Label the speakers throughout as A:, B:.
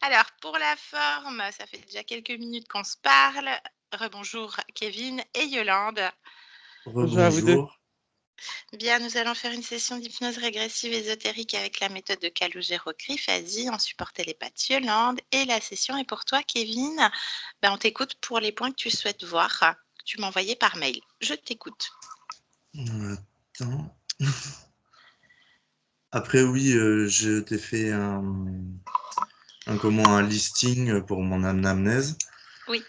A: Alors, pour la forme, ça fait déjà quelques minutes qu'on se parle. Rebonjour Kevin et Yolande.
B: Bonjour à vous deux.
C: Rebonjour.
A: Bien, nous allons faire une session d'hypnose régressive ésotérique avec la méthode de Calogero-Griffasi en support télépathe Yolande. Et la session est pour toi, Kevin. On t'écoute pour les points que tu souhaites voir, que tu m'envoyais par mail. Je t'écoute.
C: Attends. Après, oui, je t'ai fait un listing pour mon anamnèse.
A: Oui.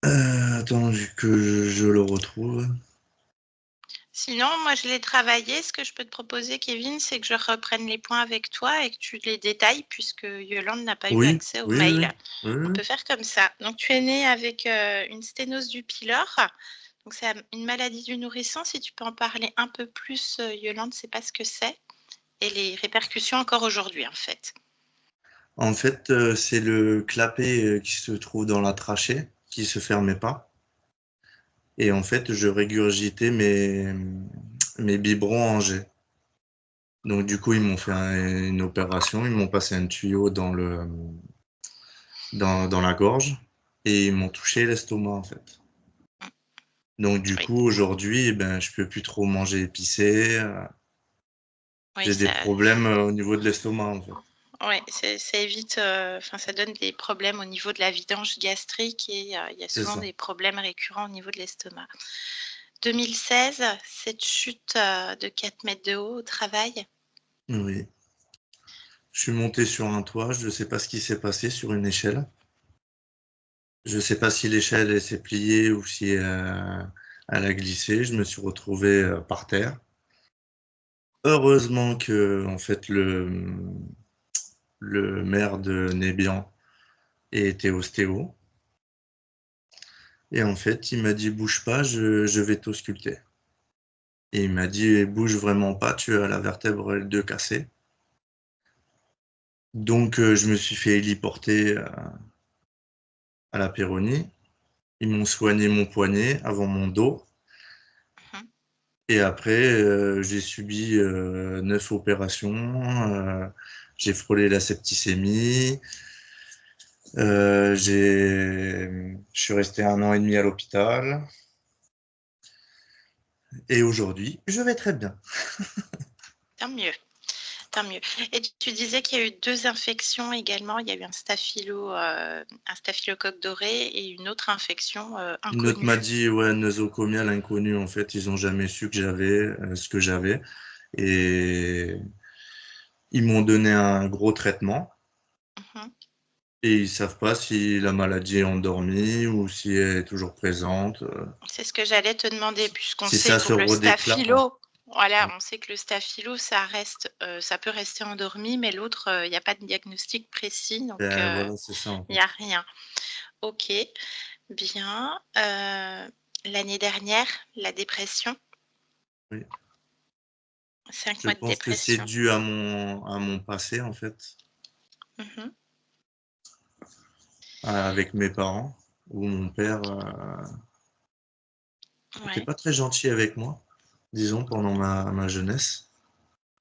C: Attends que je le retrouve.
A: Sinon, moi, je l'ai travaillé. Ce que je peux te proposer, Kevin, c'est que je reprenne les points avec toi et que tu les détailles puisque Yolande n'a pas eu
C: Oui,
A: accès au
C: oui,
A: mail.
C: oui,
A: On
C: oui.
A: peut faire comme ça. Donc, tu es né avec une sténose du pylore. Donc, c'est une maladie du nourrisson. Si tu peux en parler un peu plus, Yolande, c'est pas ce que c'est. Et les répercussions encore aujourd'hui, en fait.
C: En fait, c'est le clapet qui se trouve dans la trachée, qui se fermait pas. Et en fait, je régurgitais mes biberons en jet. Donc, du coup, ils m'ont fait une opération. Ils m'ont passé un tuyau dans la gorge et ils m'ont touché l'estomac, en fait. Donc, du
A: Oui,
C: coup, aujourd'hui, je peux plus trop manger épicé.
A: oui,
C: J'ai des problèmes au niveau de l'estomac, en fait.
A: ouais, ça évite, ça donne des problèmes au niveau de la vidange gastrique et il y a
C: C'est
A: souvent
C: ça.
A: des problèmes récurrents au niveau de l'estomac. 2016, cette chute de 4 mètres de haut au travail.
C: Oui. Je suis monté sur un toit. Je ne sais pas ce qui s'est passé sur une échelle. Je ne sais pas si l'échelle elle s'est pliée ou si elle a glissé. Je me suis retrouvé par terre. Heureusement que, en fait, le maire de Nébian était ostéo. Et en fait, il m'a dit, bouge pas, je vais t'ausculter. Et il m'a dit, bouge vraiment pas, tu as la vertèbre L2 cassée. Donc, je me suis fait héliporter à la Péronie. Ils m'ont soigné mon poignet avant mon dos.
A: Mhm.
C: Et après, j'ai subi 9 opérations. J'ai frôlé la septicémie. Je suis resté 1 an et demi à l'hôpital. Et aujourd'hui, je vais très bien.
A: Tant mieux, tant mieux. Et tu disais qu'il y a eu 2 infections également. Il y a eu un staphylocoque doré et une autre infection
C: Une autre m'a
A: inconnue.
C: dit, ouais, nosocomial inconnu. En fait, ils ont jamais su que j'avais ce que j'avais. Et ils m'ont donné un gros traitement.
A: Mhm.
C: Et ils savent pas si la maladie est endormie ou si elle est toujours présente.
A: C'est ce que j'allais te demander puisqu'on
C: Si
A: sait
C: ça
A: que
C: se
A: le
C: redéclare.
A: staphylo, voilà,
C: Ouais,
A: on sait que le staphylo, ça peut rester endormi, mais l'autre, il n'y a pas de diagnostic précis, donc
C: voilà, c'est ça en
A: il n'y
C: fait.
A: a rien. OK, bien. L'année dernière, la dépression,
C: Oui.
A: 5
C: Je
A: mois de
C: pense que c'est
A: dépression.
C: dû à mon passé en fait,
A: Mmh.
C: avec mes parents, où mon père était
A: Ouais.
C: pas très gentil avec moi, disons, pendant ma jeunesse.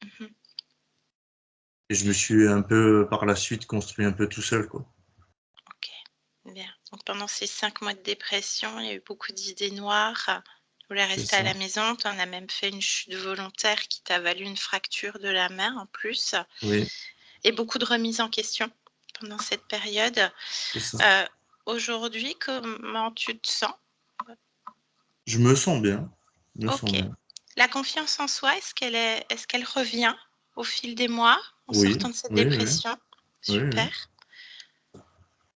A: Mmh.
C: Et je me suis un peu, par la suite, construit un peu tout seul, quoi.
A: OK, bien. Donc pendant ces 5 mois de dépression, il y a eu beaucoup d'idées noires. Tu voulais
C: C'est
A: rester à
C: ça.
A: la maison, tu en as même fait une chute volontaire qui t'a valu une fracture de la main en plus.
C: Oui,
A: Et beaucoup de remises en question pendant cette période.
C: c'est ça.
A: Aujourd'hui, comment tu te sens?
C: Je me sens bien. Je me sens
A: OK.
C: bien.
A: La confiance en soi, est-ce qu'elle revient au fil des mois en
C: Oui,
A: sortant de cette
C: oui, oui,
A: dépression?
C: oui, oui.
A: Super,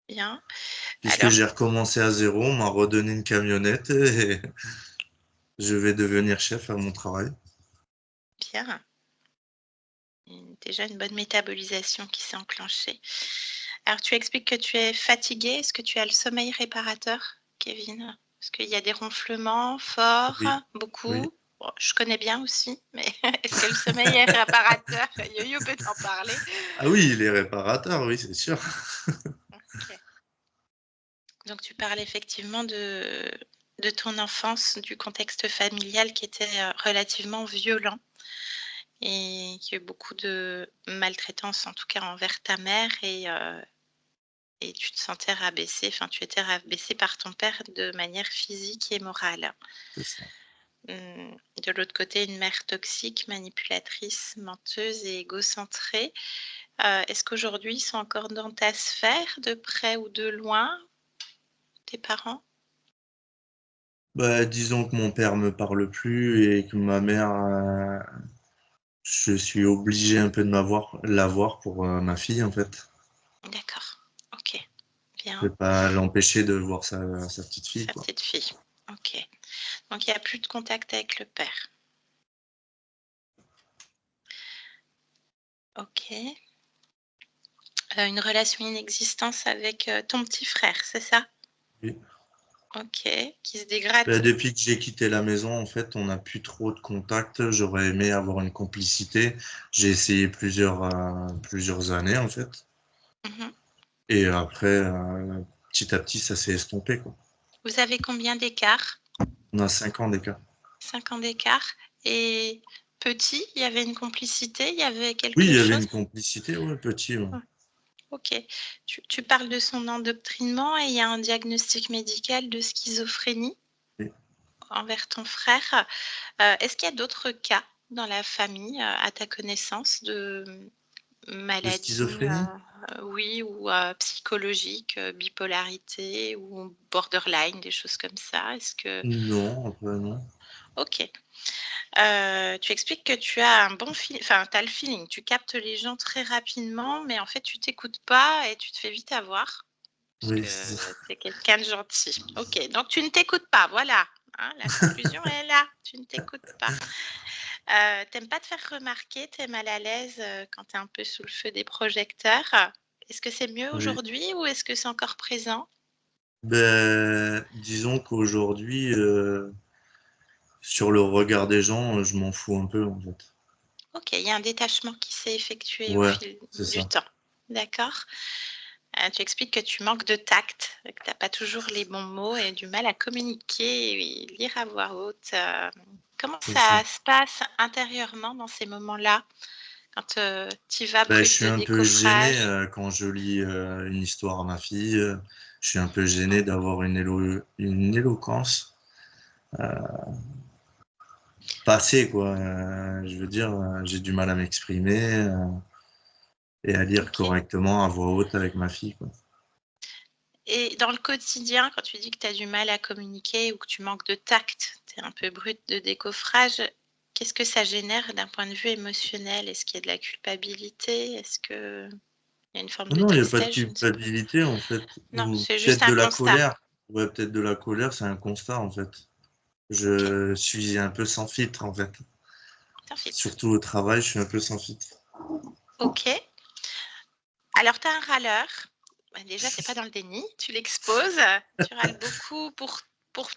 A: bien.
C: Puisque
A: Alors,
C: j'ai recommencé à zéro, on m'a redonné une camionnette et je vais devenir chef à mon travail.
A: bien. Déjà une bonne métabolisation qui s'est enclenchée. Alors, tu expliques que tu es fatigué. Est-ce que tu as le sommeil réparateur, Kevin? Est-ce qu'il y a des ronflements forts,
C: Oui, oui.
A: beaucoup? Bon, je connais bien aussi, mais est-ce que le sommeil est réparateur? Yo-Yo peut t'en parler.
C: Ah oui, il est réparateur, oui, c'est sûr.
A: OK. Donc tu parles effectivement de ton enfance, du contexte familial qui était, relativement violent et qu'il y a eu beaucoup de maltraitance, en tout cas envers ta mère et tu te sentais rabaissée, enfin tu étais rabaissée par ton père de manière physique et morale.
C: c'est ça.
A: De l'autre côté, une mère toxique, manipulatrice, menteuse et égocentrée. Est-ce qu'aujourd'hui, ils sont encore dans ta sphère, de près ou de loin, tes parents?
C: Bah, disons que mon père me parle plus et que ma mère, je suis obligé un peu de la voir pour ma fille, en fait.
A: D'accord, OK,
C: Je
A: bien.
C: vais pas l'empêcher de voir sa petite fille,
A: Sa
C: quoi.
A: petite fille, OK. Donc il y a plus de contact avec le père. OK. Une relation inexistence avec, ton petit frère, c'est ça?
C: Oui.
A: OK, qui se dégrade.
C: Bah, depuis que j'ai quitté la maison, en fait, on n'a plus trop de contact. J'aurais aimé avoir une complicité. J'ai essayé plusieurs années, en fait.
A: Mmh.
C: Et après, petit à petit, ça s'est estompé, quoi.
A: Vous avez combien d'écart?
C: On a 5 ans d'écart.
A: 5 ans d'écart et petit, il y avait une complicité, il y avait
C: Oui, il
A: quelque
C: y avait
A: chose?
C: une complicité, ouais, petit, ouais.
A: Ouais, OK. Tu parles de son endoctrinement et il y a un diagnostic médical de schizophrénie
C: Oui.
A: envers ton frère. Est-ce qu'il y a d'autres cas dans la famille, à ta connaissance de
C: De
A: maladies,
C: schizophrénie?
A: oui ou psychologiques, bipolarité ou borderline, des choses comme ça? Est-ce que
C: Non, après, non.
A: OK. Tu expliques que tu as un bon enfin, tu as le feeling, tu captes les gens très rapidement, mais en fait, tu t'écoutes pas et tu te fais vite avoir, parce
C: Oui,
A: que
C: c'est ça.
A: tu es quelqu'un de gentil. OK, donc tu ne t'écoutes pas, voilà, hein, la conclusion est là, tu ne t'écoutes pas. Tu pas te faire remarquer, tu es mal à l'aise, quand tu es un peu sous le feu des projecteurs. Est-ce que c'est mieux
C: Oui.
A: aujourd'hui ou est-ce que c'est encore présent?
C: Ben, disons qu'aujourd'hui, sur le regard des gens, je m'en fous un peu, en fait.
A: OK, il y a un détachement qui s'est effectué au
C: Ouais,
A: fil
C: c'est
A: du
C: ça.
A: temps. D'accord. Tu expliques que tu manques de tact, que tu as pas toujours les bons mots et du mal à communiquer et lire à voix haute. Comment
C: C'est ça.
A: ça se passe intérieurement dans ces moments-là? Quand, tu y vas
C: Ben, je
A: brut
C: suis
A: de
C: un peu gêné,
A: décoffrage?
C: quand je lis, une histoire à ma fille, je suis un peu gêné d'avoir une éloquence, passée, quoi, je veux dire, j'ai du mal à m'exprimer, et à lire
A: OK.
C: correctement à voix haute avec ma fille, quoi.
A: Et dans le quotidien, quand tu dis que tu as du mal à communiquer ou que tu manques de tact, tu es un peu brut de décoffrage, qu'est-ce que ça génère d'un point de vue émotionnel? Est-ce qu'il y a de la culpabilité? Est-ce qu'il y a une forme
C: Ah
A: de
C: non, il y a pas de
A: tristesse? Je ne sais pas.
C: culpabilité, en fait,
A: Non,
C: ou
A: c'est juste
C: peut-être
A: un
C: de la
A: constat.
C: colère. Ouais, peut-être de la colère, c'est un constat, en fait.
A: OK,
C: Je suis un peu sans filtre, en fait.
A: sans filtre.
C: Surtout au travail, je suis un peu sans filtre.
A: OK. Alors tu es un râleur. Bah, déjà, tu es pas dans le déni, tu l'exposes, tu râles beaucoup pour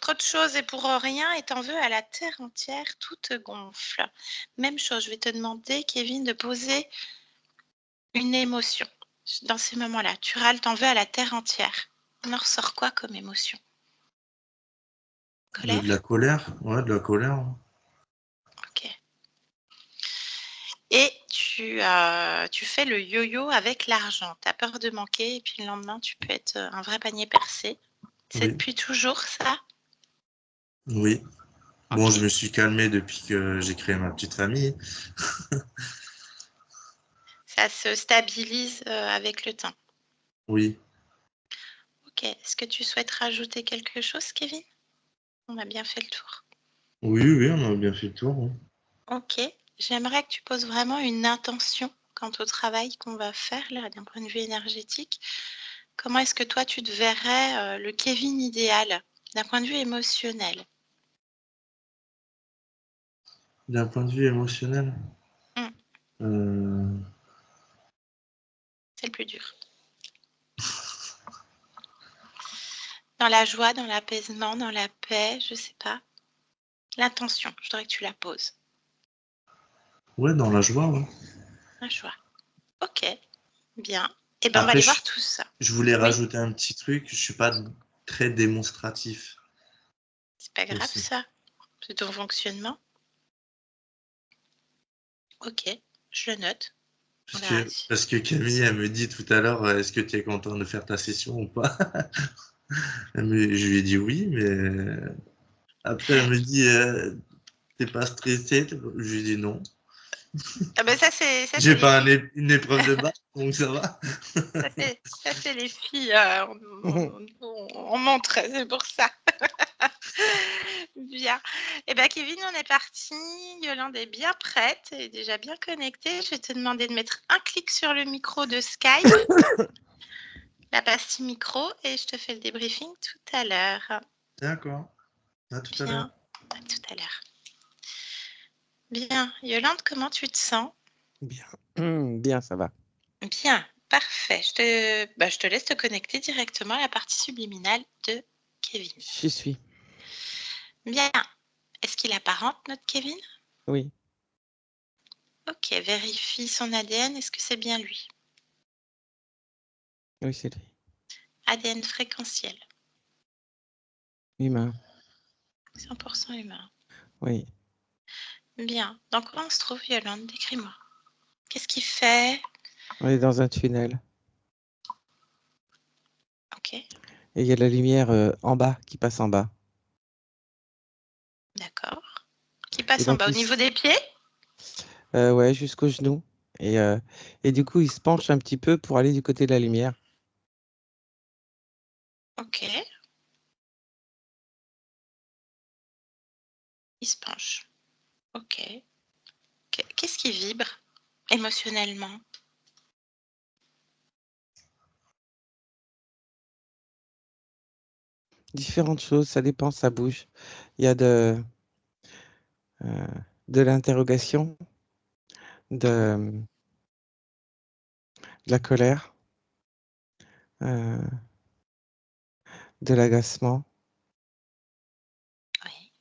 A: trop de choses et pour rien et tu en veux à la terre entière, tout te gonfle. Même chose, je vais te demander, Kevin, de poser une émotion. Dans ces moments-là, tu râles, tu en veux à la terre entière. On en ressort quoi comme émotion?
C: De la
A: Colère?
C: colère, ouais, de la colère, hein.
A: OK. Et tu fais le yo-yo avec l'argent. Tu as peur de manquer et puis le lendemain, tu peux être, un vrai panier percé. C'est
C: Oui,
A: depuis toujours ça?
C: oui. Bon, je
A: OK.
C: me suis calmé depuis que j'ai créé ma petite famille.
A: Ça se stabilise, avec le temps.
C: Oui.
A: OK. Est-ce que tu souhaites rajouter quelque chose, Kevin? On a bien fait le tour.
C: Oui, oui, on a bien fait le tour, hein.
A: OK. J'aimerais que tu poses vraiment une intention quant au travail qu'on va faire là, d'un point de vue énergétique. Comment est-ce que toi tu te verrais, le Kevin idéal, d'un point de vue émotionnel?
C: D'un point de vue émotionnel,
A: Mmh,
C: euh,
A: c'est le plus dur. Dans la joie, dans l'apaisement, dans la paix, je sais pas. L'intention, je voudrais que tu la poses.
C: ouais, dans la joie, ouais.
A: La joie. OK, bien. Et ben, on va
C: Après,
A: aller voir tout ça.
C: je voulais
A: Oui,
C: rajouter un petit truc, je suis pas très démonstratif
A: c'est pas grave
C: aussi.
A: ça, c'est ton fonctionnement. Ok, je le note. On
C: Parce
A: verra.
C: que, parce que Camille, elle me dit tout à l'heure, est-ce que tu es content de faire ta session ou pas? Je lui ai dit oui, mais après, elle me dit, t'es pas stressé? Je lui ai dit non.
A: Ah ben ça
C: J'ai
A: c'est les
C: pas
A: filles.
C: une épreuve de bac, donc ça va.
A: Ça c'est les filles. On montre, c'est pour ça. Bien. Eh bien, Kevin, on est parti. Yolande est bien prête, elle est déjà bien connectée. Je vais te demander de mettre un clic sur le micro de Skype, la pastille micro, et je te fais le débriefing tout à l'heure.
C: D'accord. À tout à l'heure.
A: Bien, à tout à l'heure. Bien. Yolande, comment tu te sens?
B: Bien. Bien, ça va.
A: Bien, parfait. Je te laisse te connecter directement à la partie subliminale de Kevin.
B: J'y suis.
A: Bien. Est-ce qu'il apparente, notre Kevin?
B: Oui.
A: Ok, vérifie son ADN. Est-ce que c'est bien lui?
B: Oui, c'est lui.
A: ADN fréquentiel,
B: Humain.
A: 100% humain.
B: Oui.
A: Bien. Dans quoi on se trouve, Yolande? Décris-moi. Qu'est-ce qu'il fait?
B: On est dans un tunnel.
A: Ok,
B: Et il y a la lumière en bas, qui passe en bas.
A: d'accord. Qui
B: Et
A: passe en
B: donc,
A: bas au niveau des pieds?
B: ouais, jusqu'au genou. Et du coup, il se penche un petit peu pour aller du côté de la lumière.
A: Ok. Il se penche. Ok. Qu'est-ce qui vibre émotionnellement?
B: Différentes choses, ça dépend, ça bouge. Il y a de l'interrogation, de la colère, euh, de l'agacement,
A: Oui.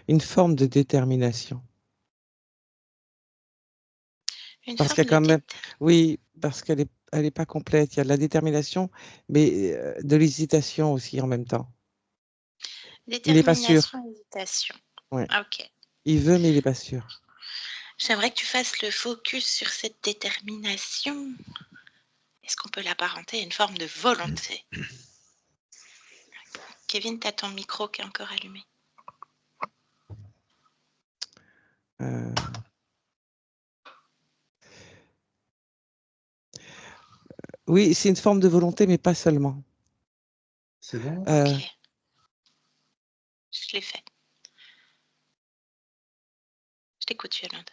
B: une forme de détermination.
A: Une
B: Parce qu'il y
A: forme
B: a
A: de
B: quand même, oui, parce elle est pas complète. Il y a de la détermination, mais de l'hésitation aussi en même temps. Il n'est pas sûr.
A: détermination, hésitation.
B: Ouais.
A: Ok.
B: Il veut, mais il n'est pas sûr.
A: J'aimerais que tu fasses le focus sur cette détermination. Est-ce qu'on peut l'apparenter à une forme de volonté? Kevin, tu as ton micro qui est encore allumé.
B: Euh, Oui, c'est une forme de volonté, mais pas seulement.
C: C'est bon?
B: Euh,
A: Ok, je l'ai fait. Je t'écoute, Yolande.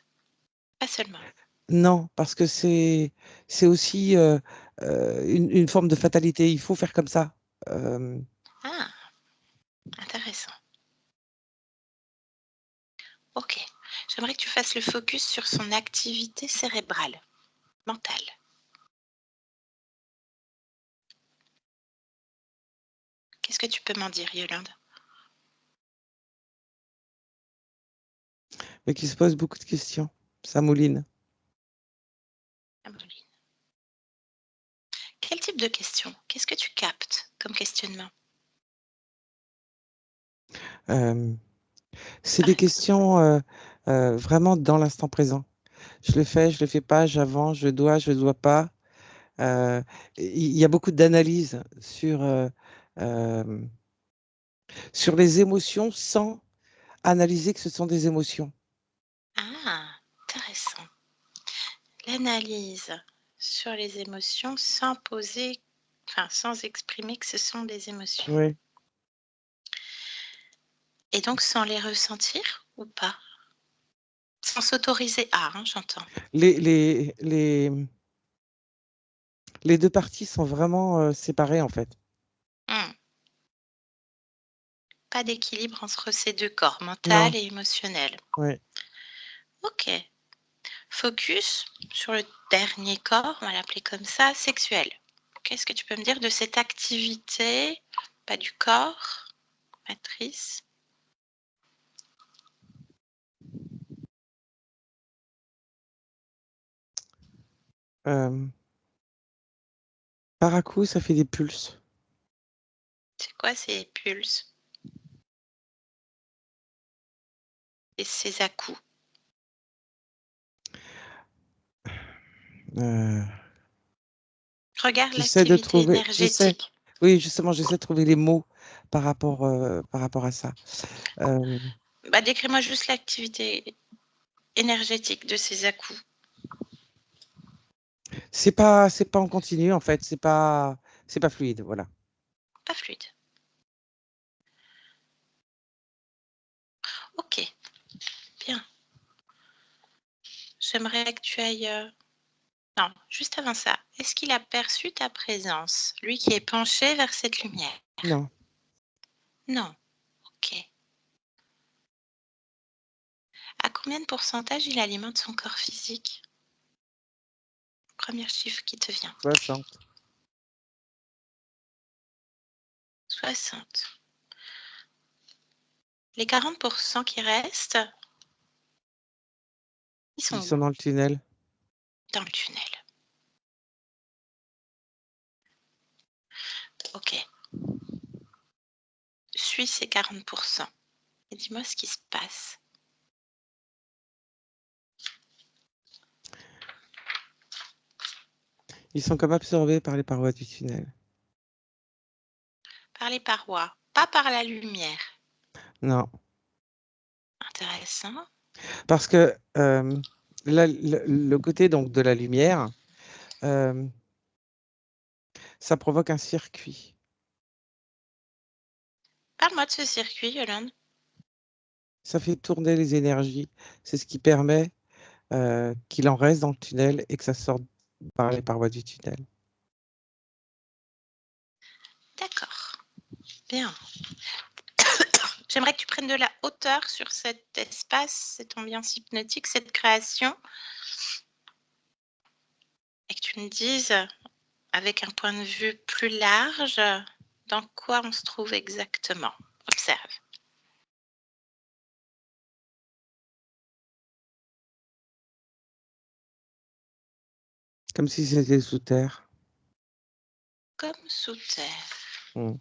A: Pas seulement.
B: non, parce que c'est aussi une forme de fatalité. Il faut faire comme ça. Euh,
A: Ah, intéressant. Ok. J'aimerais que tu fasses le focus sur son activité cérébrale, mentale. Qu'est-ce que tu peux m'en dire, Yolande?
B: mais qui se pose beaucoup de questions. Ça mouline.
A: Amandine. Quel type de questions? Qu'est-ce que tu captes comme questionnement?
B: Euh, c'est
A: Par
B: des
A: exemple.
B: questions vraiment dans l'instant présent. Je le fais pas, j'avance, je dois pas. Euh, il y a beaucoup d'analyses euh, sur les émotions sans analyser que ce sont des émotions.
A: Ah, intéressant. L'analyse sur les émotions sans poser, enfin sans exprimer que ce sont des émotions.
B: Oui.
A: Et donc sans les ressentir ou pas? Sans s'autoriser à, hein, j'entends.
B: Les, les, les, les deux parties sont vraiment séparées en fait.
A: Pas d'équilibre entre ces deux corps, mental
B: Non.
A: et émotionnel.
B: Oui.
A: Ok. Focus sur le dernier corps, on va l'appeler comme ça, sexuel. Qu'est-ce que tu peux me dire de cette activité, pas du corps, matrice?
B: Par à coup, ça fait des pulses.
A: C'est quoi ces pulses? et ses à-coups. Regarde
B: J'essaie de
A: l'activité
B: trouver,
A: énergétique.
B: oui, justement, j'essaie de trouver les mots par rapport à ça.
A: Décris-moi juste l'activité énergétique de ces à-coups.
B: C'est pas en continu, en fait, c'est pas fluide, voilà.
A: Pas fluide. Ok, bien. J'aimerais que tu ailles... Non, juste avant ça, est-ce qu'il a perçu ta présence, lui qui est penché vers cette lumière?
B: Non.
A: Non, ok. À combien de pourcentage il alimente son corps physique? Premier chiffre qui te vient.
B: 60.
A: 60. Les 40% qui restent, ils sont
B: Ils
A: où?
B: sont dans le tunnel.
A: Dans le tunnel. Ok. Suis ces 40% et dis-moi ce qui se passe.
B: Ils sont comme absorbés par les parois du tunnel.
A: Par les parois, pas par la lumière.
B: Non.
A: Intéressant.
B: Parce que le côté donc de la lumière, ça provoque un circuit.
A: Parle-moi de ce circuit, Yolande.
B: Ça fait tourner les énergies. C'est ce qui permet qu'il en reste dans le tunnel et que ça sorte par les parois du tunnel.
A: D'accord. Bien. J'aimerais que tu prennes de la hauteur sur cet espace, cette ambiance hypnotique, cette création, et que tu me dises, avec un point de vue plus large, dans quoi on se trouve exactement. Observe.
B: Comme si c'était sous terre.
A: Comme sous terre.
B: Mm.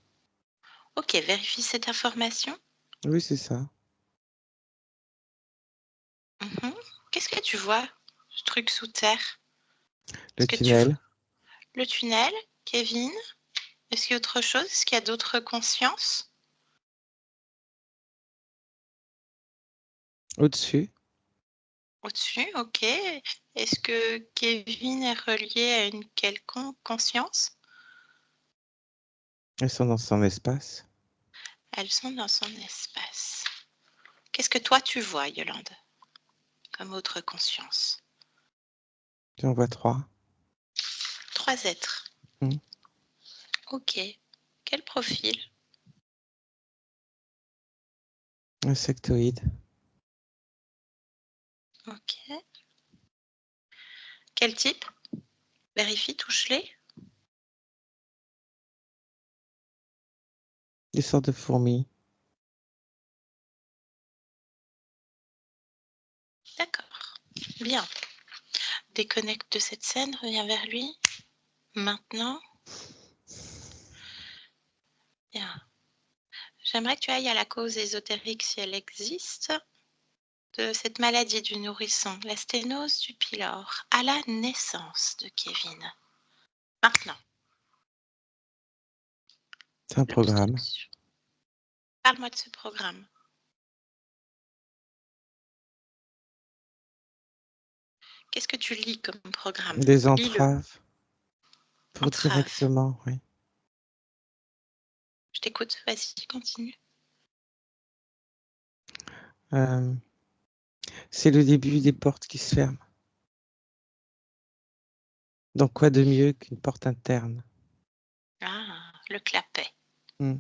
A: Ok, vérifie cette information.
B: Oui, c'est ça.
A: Qu'est-ce que tu vois, ce truc sous terre?
B: Le
A: Est-ce que tu vois
B: tunnel.
A: le tunnel, Kevin? Est-ce qu'il y a autre chose? Est-ce qu'il y a d'autres consciences?
B: Au-dessus.
A: Au-dessus, ok. Est-ce que Kevin est relié à une quelconque conscience?
B: Elles sont dans son espace.
A: Elles sont dans son espace. Qu'est-ce que toi tu vois, Yolande, comme autre conscience?
B: J'en vois 3.
A: 3 êtres.
B: Mm.
A: Ok. Quel profil?
B: Insectoïde.
A: Ok. Quel type? Vérifie, touche-les.
B: Des sortes de fourmis.
A: D'accord. Bien. Déconnecte de cette scène, reviens vers lui. Maintenant. Bien. J'aimerais que tu ailles à la cause ésotérique, si elle existe, de cette maladie du nourrisson, la sténose du pylore, à la naissance de Kevin. Maintenant.
B: C'est un programme.
A: Parle-moi de ce programme. Qu'est-ce que tu lis comme programme?
B: Des
A: Lis-le.
B: entraves. Pour
A: Entrave.
B: directement, oui.
A: Je t'écoute, vas-y, continue.
B: C'est le début des portes qui se ferment. Donc quoi de mieux qu'une porte interne?
A: Ah, le clapet.
B: Mm.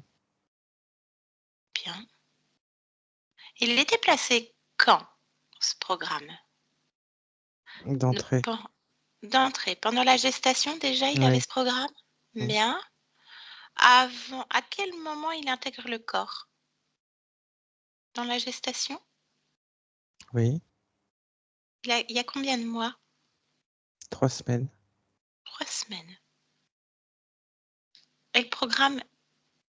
A: Bien. Il était placé quand, ce programme?
B: D'entrée.
A: D'entrée. Pendant la gestation, déjà, il avait
B: Oui.
A: ce programme?
B: Mm.
A: Bien. Avant, à quel moment il intègre le corps? Dans la gestation?
B: Oui.
A: Il y a combien de mois?
B: 3 semaines.
A: 3 semaines. Et le programme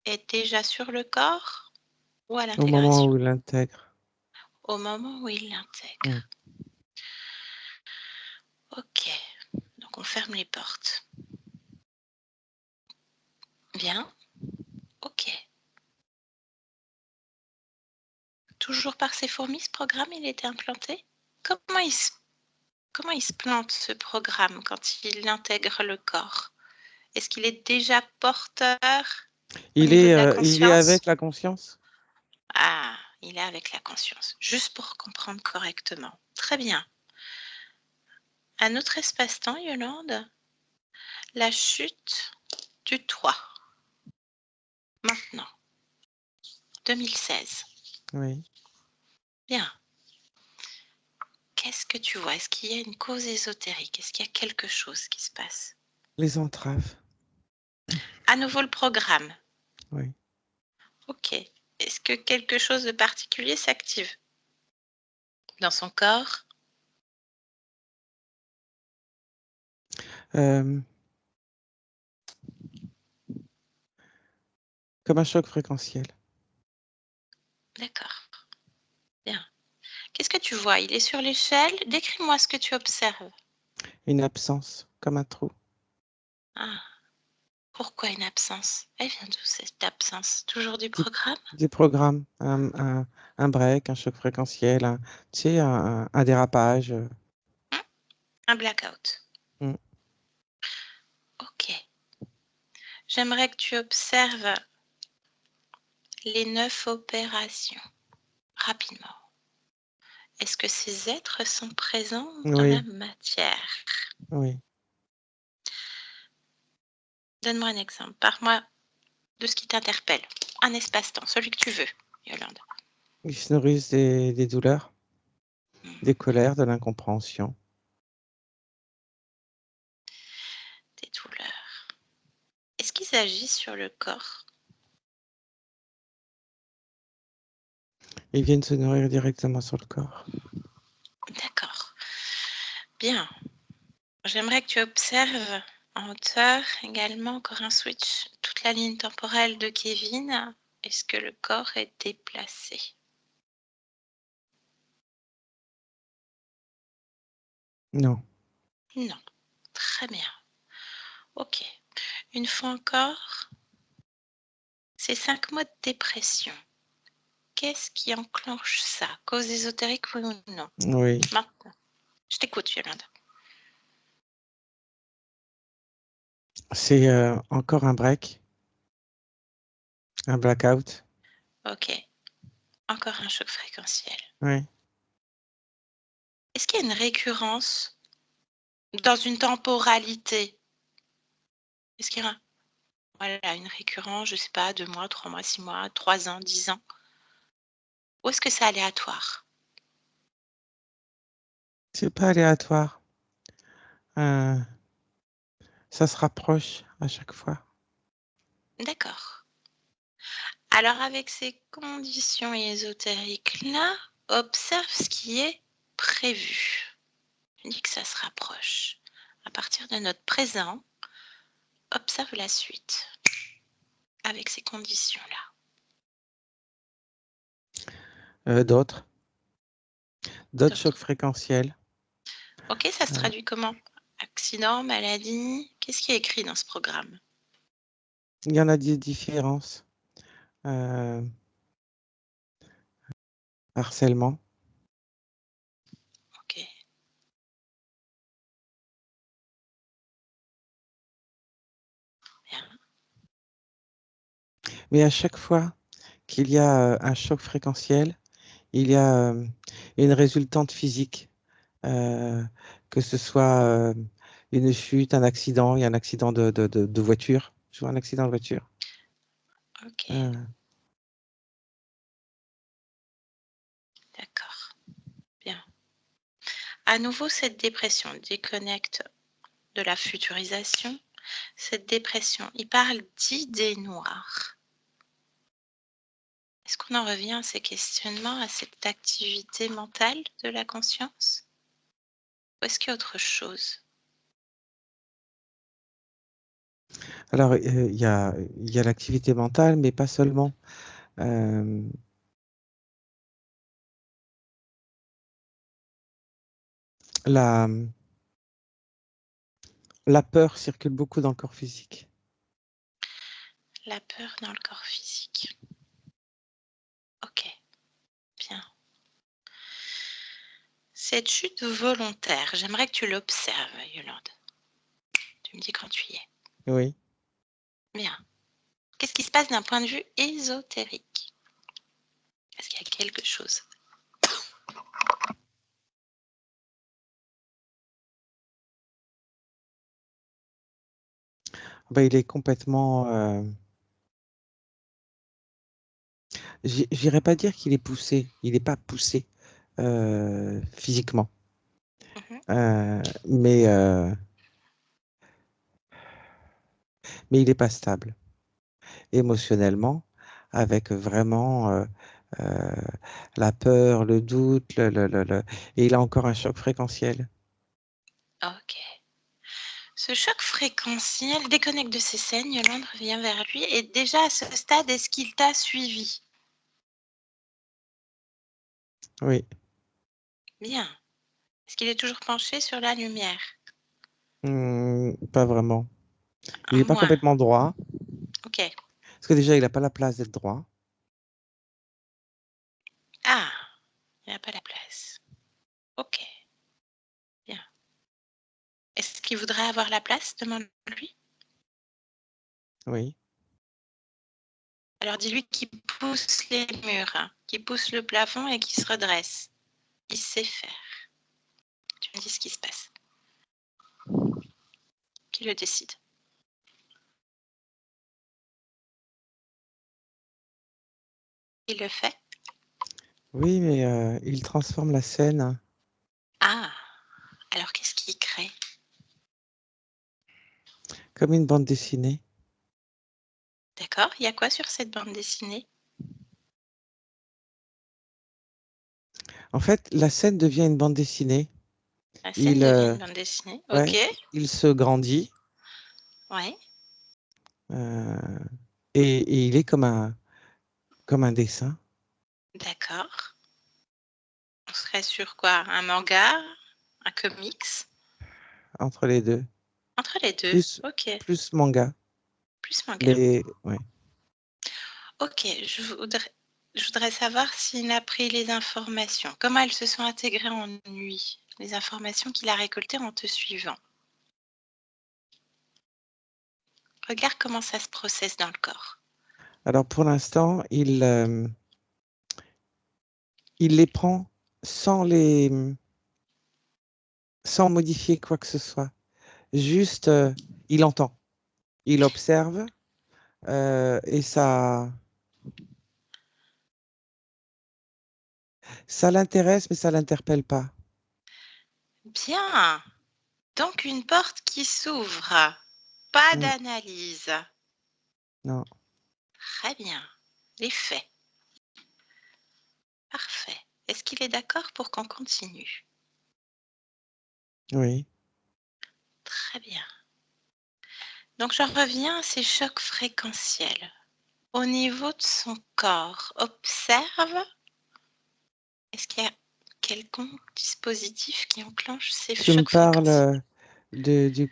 A: est déjà sur le corps ou à
B: Au moment
A: l'intégration?
B: où il l'intègre.
A: au moment où il l'intègre. Ok, donc on ferme les portes. Bien, ok. Toujours par ces fourmis, ce programme, il était implanté? Comment il se plante, ce programme, quand il intègre le corps? Est-ce qu'il est déjà porteur au niveau de la
B: Il est
A: conscience?
B: avec la conscience?
A: Ah, il est avec la conscience, juste pour comprendre correctement. Très bien. Un autre espace-temps, Yolande? La chute du toit. Maintenant, 2016.
B: Oui.
A: Bien. Qu'est-ce que tu vois? Est-ce qu'il y a une cause ésotérique? Est-ce qu'il y a quelque chose qui se passe?
B: Les entraves.
A: À nouveau le programme.
B: Oui.
A: Ok. Est-ce que quelque chose de particulier s'active dans son corps?
B: Comme un choc fréquentiel.
A: D'accord. Bien. Qu'est-ce que tu vois? Il est sur l'échelle? Décris-moi ce que tu observes.
B: Une absence, comme un trou.
A: Ah. Pourquoi une absence? Elle vient d'où cette absence? Toujours du programme?
B: Des programmes, un break, un choc fréquentiel, tu sais, un dérapage.
A: Un blackout.
B: Mm.
A: Ok. J'aimerais que tu observes les 9 opérations rapidement. Est-ce que ces êtres sont présents dans la
B: Oui,
A: matière?
B: oui.
A: Donne-moi un exemple. Parle-moi de ce qui t'interpelle. Un espace-temps, celui que tu veux, Yolande.
B: Ils se nourrissent des douleurs, des colères, de l'incompréhension.
A: Des douleurs. Est-ce qu'ils agissent sur le corps?
B: Ils viennent se nourrir directement sur le corps.
A: D'accord. Bien. J'aimerais que tu observes en hauteur également, encore un switch, toute la ligne temporelle de Kevin. Est-ce que le corps est déplacé?
B: Non.
A: Non. Très bien. Ok. Une fois encore, ces 5 mois de dépression, qu'est-ce qui enclenche ça? Cause ésotérique, oui ou non?
B: Oui.
A: Maintenant, je t'écoute, Yolande.
B: C'est encore un break, un blackout.
A: Ok. Encore un choc fréquentiel.
B: Oui.
A: Est-ce qu'il y a une récurrence dans une temporalité? Est-ce qu'il y a voilà, une récurrence, je ne sais pas, 2 mois, 3 mois, 6 mois, 3 ans, 10 ans? Ou est-ce que c'est aléatoire?
B: C'est pas aléatoire. Ça se rapproche à chaque fois.
A: D'accord. Alors avec ces conditions ésotériques-là, observe ce qui est prévu. Je dis que ça se rapproche. À partir de notre présent, observe la suite avec ces conditions-là.
B: D'autres chocs fréquentiels.
A: Ok, ça se traduit comment? Accident, maladie, qu'est-ce qui est écrit dans ce programme?
B: Il y en a des différences. Harcèlement.
A: Ok. Bien.
B: Mais à chaque fois qu'il y a un choc fréquentiel, il y a une résultante physique, que ce soit une chute, un accident, il y a un accident de voiture, je vois un accident de voiture.
A: Ok, d'accord. Bien. À nouveau, cette dépression déconnecte de la futurisation. Cette dépression, il parle d'idées noires. Est-ce qu'on en revient à ces questionnements, à cette activité mentale de la conscience? Ou est-ce qu'il y a autre chose?
B: Alors, il y a l'activité mentale, mais pas seulement. La, la peur circule beaucoup dans le corps physique.
A: La peur dans le corps physique. Ok, bien. Cette chute volontaire, j'aimerais que tu l'observes, Yolande. Tu me dis quand tu y es.
B: Oui.
A: Bien. Qu'est-ce qui se passe d'un point de vue ésotérique? Est-ce qu'il y a quelque chose?
B: Bah, il est complètement... J'irais pas dire qu'il est poussé. Il n'est pas poussé physiquement.
A: Mhm.
B: Mais il n'est pas stable émotionnellement, avec vraiment la peur, le doute, et il a encore un choc fréquentiel.
A: Ok. Ce choc fréquentiel déconnecte de ses scènes, Yolande revient vers lui. Et déjà à ce stade, est-ce qu'il t'a suivi?
B: Oui.
A: Bien. Est-ce qu'il est toujours penché sur la lumière?
B: Pas vraiment. Il
A: Un
B: n'est pas
A: moins.
B: complètement droit,
A: Ok.
B: parce que déjà, il n'a pas la place d'être droit.
A: Ah, il n'a pas la place. Ok. Bien. Est-ce qu'il voudrait avoir la place? Demande-lui.
B: Oui.
A: Alors dis-lui qu'il pousse les murs, hein, qu'il pousse le plafond et qu'il se redresse. Il sait faire. Tu me dis ce qui se passe. Qui le décide? Il le fait?
B: Oui, mais il transforme la scène
A: Ah, alors qu'est-ce qu'il crée?
B: comme une bande dessinée.
A: D'accord, il y a quoi sur cette bande dessinée?
B: En fait, la scène devient une bande dessinée.
A: La scène
B: Il,
A: devient une bande dessinée. Ok,
B: ouais, il se grandit
A: ouais,
B: euh, et il est comme un dessin
A: d'accord. On serait sur quoi? Un manga? Un comics?
B: entre les deux.
A: Entre les deux.
B: Plus,
A: Ok,
B: plus manga.
A: plus manga.
B: Mais ouais.
A: Ok, je voudrais savoir s'il a pris les informations. Comment elles se sont intégrées en lui? Les informations qu'il a récoltées en te suivant. Regarde comment ça se processe dans le corps.
B: Alors pour l'instant, il les prend sans sans modifier quoi que ce soit. Juste, il entend, il observe et ça l'intéresse, mais ça l'interpelle pas.
A: Bien. Donc une porte qui s'ouvre. Pas
B: Mm,
A: d'analyse.
B: non,
A: Très bien. Les faits. Parfait. Est-ce qu'il est d'accord pour qu'on continue?
B: oui.
A: Très bien. Donc j'en reviens à ces chocs fréquentiels. Au niveau de son corps, observe, est-ce qu'il y a quelconque dispositif qui enclenche ces
B: Tu me
A: chocs
B: parles
A: fréquentiels?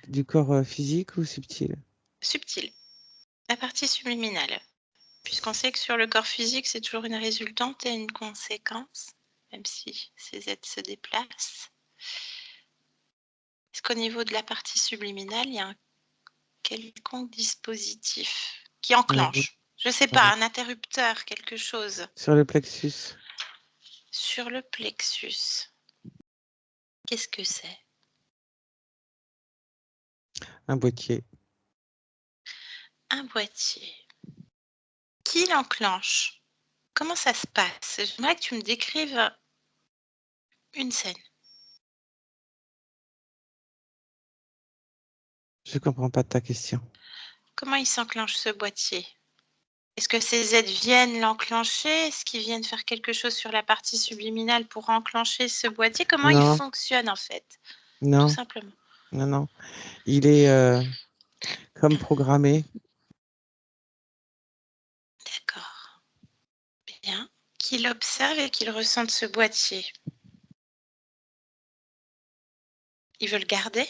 B: du corps physique ou subtil?
A: Subtil, la partie subliminale. Puisqu'on sait que sur le corps physique, c'est toujours une résultante et une conséquence, même si ces êtres se déplacent. Est-ce qu'au niveau de la partie subliminale, il y a un quelconque dispositif qui
B: Oui,
A: enclenche? Je ne sais pas,
B: oui.
A: un interrupteur, quelque chose.
B: Sur le plexus,
A: Sur le plexus, qu'est-ce que c'est?
B: un boîtier.
A: Un boîtier. Qui l'enclenche? Comment ça se passe? J'aimerais que tu me décrives une scène.
B: Je comprends pas ta question.
A: Comment il s'enclenche ce boîtier? Est-ce que ces aides viennent l'enclencher? Est-ce qu'ils viennent faire quelque chose sur la partie subliminale pour enclencher ce boîtier? Comment il
B: Non,
A: fonctionne en fait? Tout
B: non,
A: simplement.
B: non. Il est comme programmé.
A: D'accord. Bien. Qu'il observe et qu'il ressente ce boîtier. Il veut le garder?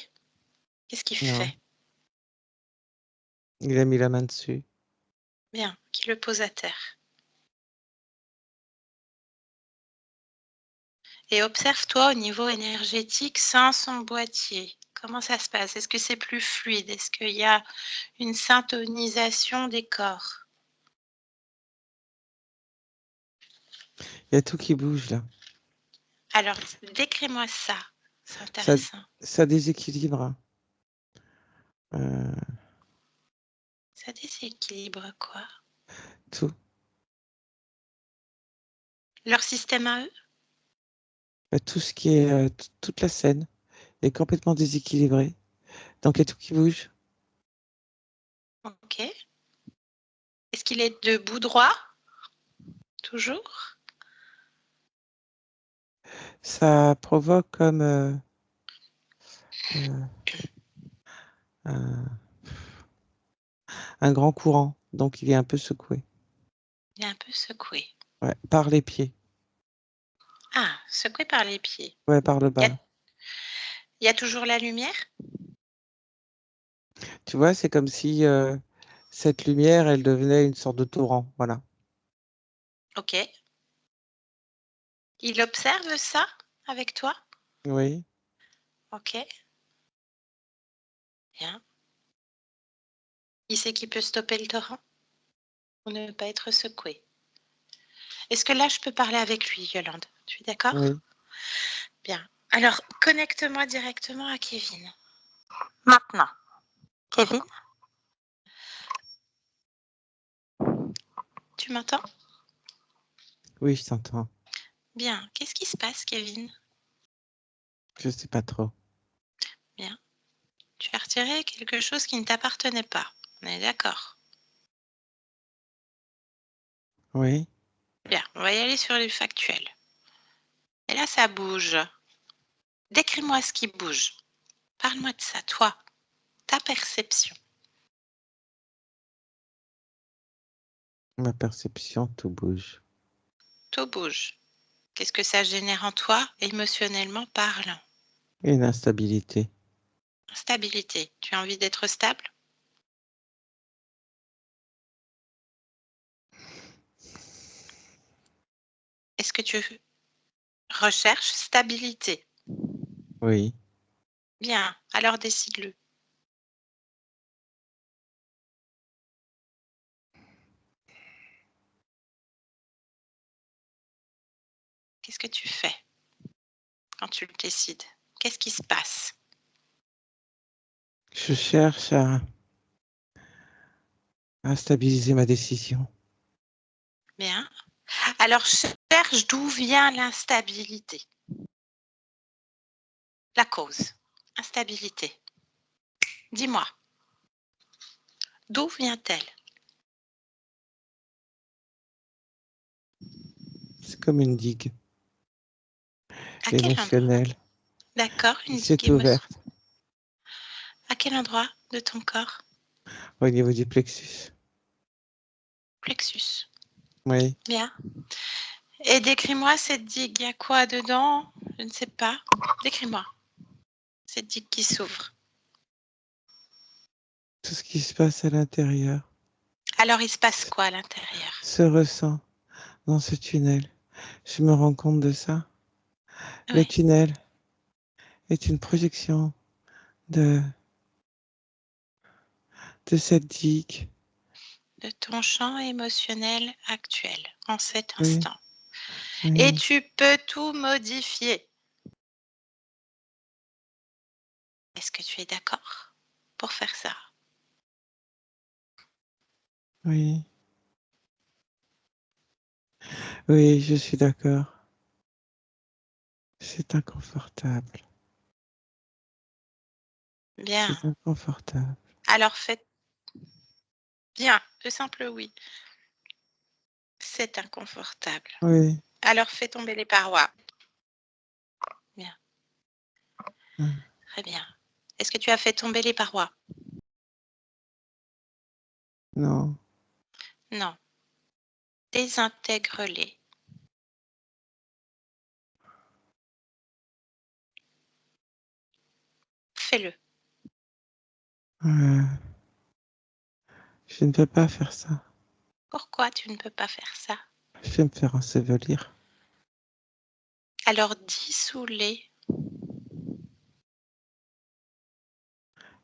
A: Qu'est-ce qu'il
B: Non,
A: fait?
B: il a mis la main dessus.
A: Bien, qu'il le pose à terre. Et observe-toi au niveau énergétique sans son boîtier. Comment ça se passe? Est-ce que c'est plus fluide? Est-ce qu'il y a une syntonisation des corps?
B: Il y a tout qui bouge là.
A: Alors, décris-moi ça. C'est
B: Ça,
A: intéressant.
B: ça déséquilibre. Euh,
A: Ça déséquilibre quoi?
B: tout.
A: Leur système à eux?
B: Tout ce qui est, toute la scène est complètement déséquilibrée. Donc il y a tout qui bouge.
A: Ok. Est-ce qu'il est debout droit? Toujours?
B: Ça provoque comme un, un grand courant. Donc il est un peu secoué.
A: Il est un peu secoué.
B: Ouais, par les pieds.
A: Ah, secoué par les pieds.
B: Ouais, par le
A: Il y a,
B: bas.
A: il y a toujours la lumière?
B: Tu vois, c'est comme si cette lumière, elle devenait une sorte de torrent. Voilà.
A: Ok. Il observe ça avec toi?
B: Oui.
A: Ok. Bien. Il sait qu'il peut stopper le torrent pour ne pas être secoué. Est-ce que là, je peux parler avec lui, Yolande? Tu es d'accord?
B: Oui.
A: Bien. Alors, connecte-moi directement à Kevin. Maintenant. Kevin, tu m'entends?
B: Oui, je t'entends.
A: Bien. Qu'est-ce qui se passe, Kevin?
B: Je sais pas trop.
A: Bien. Tu as retiré quelque chose qui ne t'appartenait pas. On est d'accord?
B: Oui.
A: Bien. On va y aller sur les factuels. Et là, ça bouge. Décris-moi ce qui bouge. Parle-moi de ça, toi, ta perception.
B: Ma perception, tout bouge.
A: Tout bouge. Qu'est-ce que ça génère en toi, émotionnellement parlant?
B: Une instabilité.
A: Stabilité. Tu as envie d'être stable? Est-ce que tu recherches stabilité?
B: Oui.
A: Bien, alors décide-le. Qu'est-ce que tu fais quand tu le décides? Qu'est-ce qui se passe?
B: Je cherche à stabiliser ma décision.
A: Bien. Alors cherche d'où vient l'instabilité. La cause. Instabilité. Dis-moi, d'où vient-elle?
B: C'est comme une digue
A: À quel endroit?
B: émotionnelle
A: D'accord,
B: qui
A: une digue
B: s'est
A: émotionnelle.
B: ouverte
A: À quel endroit de ton corps?
B: au niveau du plexus.
A: Plexus.
B: Oui.
A: Bien. Et décris-moi cette digue. Il y a quoi dedans? Je ne sais pas. Décris-moi cette digue qui s'ouvre.
B: Tout ce qui se passe à l'intérieur
A: Alors, il se passe quoi à l'intérieur?
B: se ressent dans ce tunnel. Je me rends compte de ça. Le
A: Oui,
B: tunnel est une projection de, de cette digue.
A: de ton champ émotionnel actuel, en cet
B: Oui,
A: instant. Et
B: oui,
A: tu peux tout modifier. Est-ce que tu es d'accord pour faire ça?
B: oui. Oui, je suis d'accord. C'est inconfortable.
A: Bien.
B: C'est inconfortable.
A: Alors, faites bien. Le simple oui. C'est inconfortable.
B: Oui.
A: Alors, fais tomber les parois. Bien.
B: Hum.
A: Très bien. Est-ce que tu as fait tomber les parois?
B: Non.
A: Non. Désintègre-les. fais-le.
B: Je ne peux pas faire ça.
A: Pourquoi tu ne peux pas faire ça?
B: Je vais me faire ensevelir.
A: Alors dissous-les.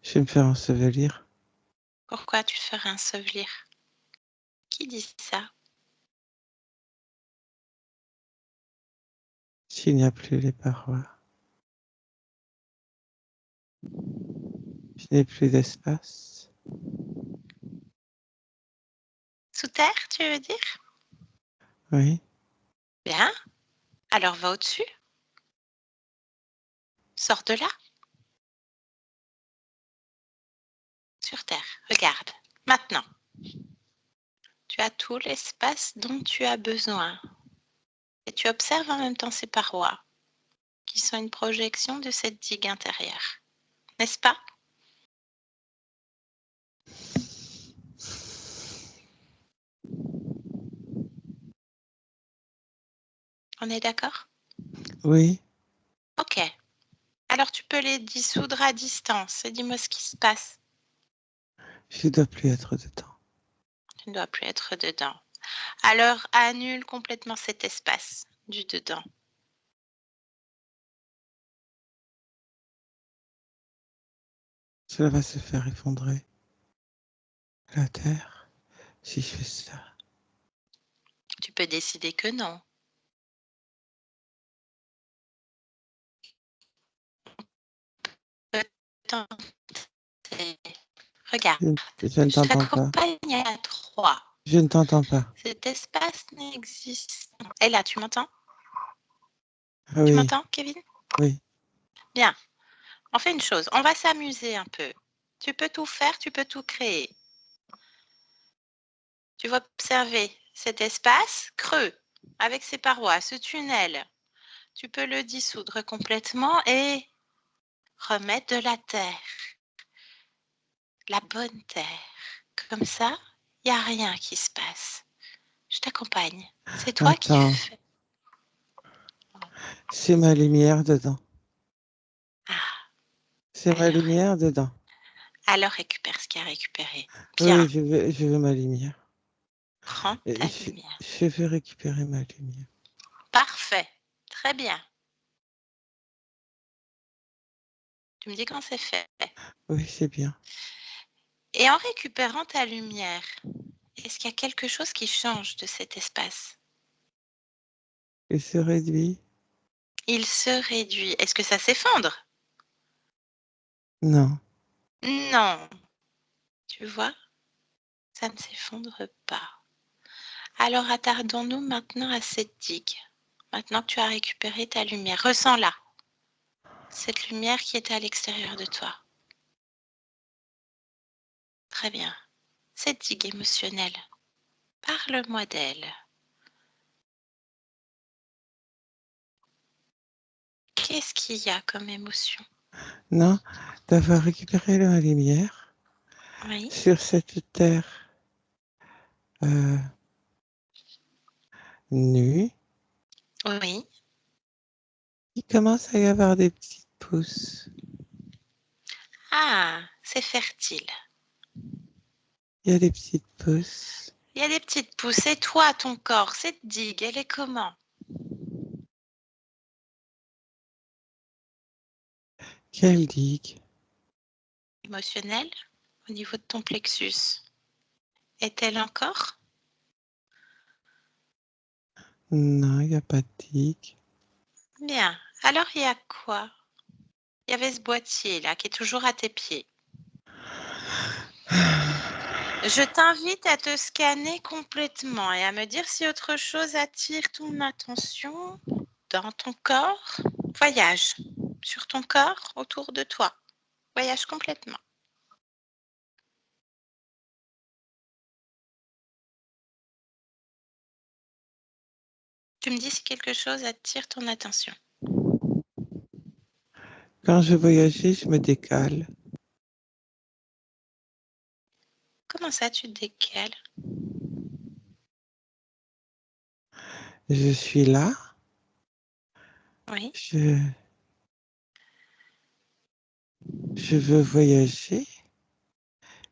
B: Je vais me faire ensevelir.
A: Pourquoi tu te ferais ensevelir? Qui dit ça?
B: S'il n'y a plus les parois. Je n'ai plus d'espace.
A: Sous terre, tu veux dire?
B: Oui.
A: Bien. Alors va au-dessus. Sors de là. Sur terre. Regarde. Maintenant. Tu as tout l'espace dont tu as besoin. Et tu observes en même temps ces parois, qui sont une projection de cette digue intérieure. N'est-ce pas? On est d'accord?
B: Oui.
A: Ok. Alors tu peux les dissoudre à distance. Et dis-moi ce qui se passe.
B: Je ne dois plus être dedans.
A: Tu ne dois plus être dedans. Alors annule complètement cet espace du dedans.
B: Cela va se faire effondrer. La terre, si je fais ça.
A: Tu peux décider que non. Regarde,
B: Je ne
A: je
B: t'entends pas.
A: t'accompagne à 3.
B: Je ne t'entends pas.
A: Cet espace n'existe pas. Et là, tu m'entends? Tu
B: Oui,
A: m'entends, Kevin?
B: oui.
A: Bien. On fait une chose. On va s'amuser un peu. Tu peux tout faire, tu peux tout créer. Tu vas observer cet espace creux avec ses parois, ce tunnel. Tu peux le dissoudre complètement et remettre de la terre. La bonne terre. Comme ça, il n'y a rien qui se passe. Je t'accompagne. C'est toi qui
B: Attends,
A: fais.
B: c'est ma lumière dedans.
A: Ah,
B: C'est ma
A: alors,
B: lumière dedans.
A: alors récupère ce qu'il y a récupéré.
B: Oui,
A: Bien,
B: je veux ma lumière.
A: prends ta
B: Je,
A: lumière.
B: je vais récupérer ma lumière.
A: Parfait. Très bien. Tu me dis quand c'est fait.
B: Oui, c'est bien.
A: Et en récupérant ta lumière, est-ce qu'il y a quelque chose qui change de cet espace?
B: Il se réduit.
A: Il se réduit. Est-ce que ça s'effondre?
B: Non.
A: Non. Tu vois, ça ne s'effondre pas. Alors attardons-nous maintenant à cette digue. Maintenant que tu as récupéré ta lumière, ressens-la. Cette lumière qui est à l'extérieur de toi. Très bien. Cette digue émotionnelle. Parle-moi d'elle. Qu'est-ce qu'il y a comme émotion?
B: Non, d'avoir récupéré ma lumière
A: Oui,
B: sur cette terre nue.
A: oui.
B: Il commence à y avoir des petites pousses.
A: Ah, c'est fertile.
B: Il y a des petites pousses.
A: Il y a des petites pousses. Et toi, ton corps, cette digue, elle est comment?
B: Quelle digue?
A: Émotionnelle au niveau de ton plexus. Est-elle encore?
B: Non, il n'y a pas de digue.
A: Bien. Alors, il y a quoi? Il y avait ce boîtier là qui est toujours à tes pieds. Je t'invite à te scanner complètement et à me dire si autre chose attire ton attention dans ton corps. Voyage sur ton corps, autour de toi. Voyage complètement. Tu me dis si quelque chose attire ton attention.
B: Quand je voyageais, je me décale.
A: Comment ça, tu te décales?
B: Je suis là.
A: Oui.
B: Je Je veux voyager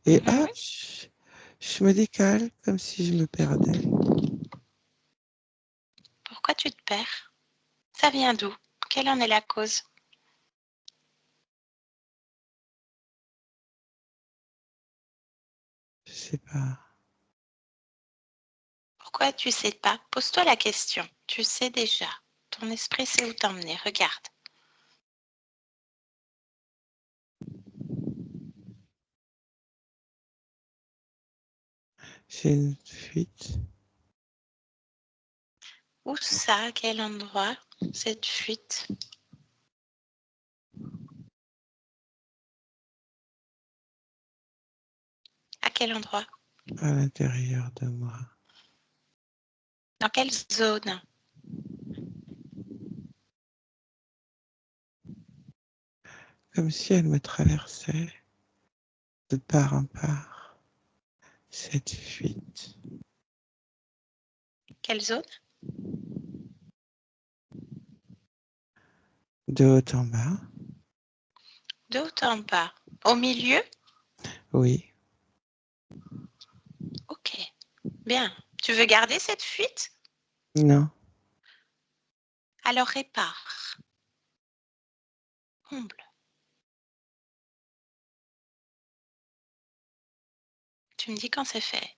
B: et
A: Mhm.
B: je me décale comme si je me perdais.
A: Pourquoi tu te perds? Ça vient d'où? Quelle en est la cause?
B: Je sais pas.
A: Pourquoi tu sais pas? Pose-toi la question. Tu sais déjà. Ton esprit sait où t'emmener. Regarde.
B: J'ai une fuite.
A: Où ça? À quel endroit? Cette fuite. À quel endroit?
B: À l'intérieur de moi.
A: Dans quelle zone?
B: Comme si elle me traversait de part en part. Cette fuite.
A: Quelle zone?
B: De haut en bas.
A: De haut en bas. Au milieu?
B: Oui.
A: Ok. Bien. Tu veux garder cette fuite?
B: Non.
A: Alors répare. Comble. Tu me dis quand c'est fait.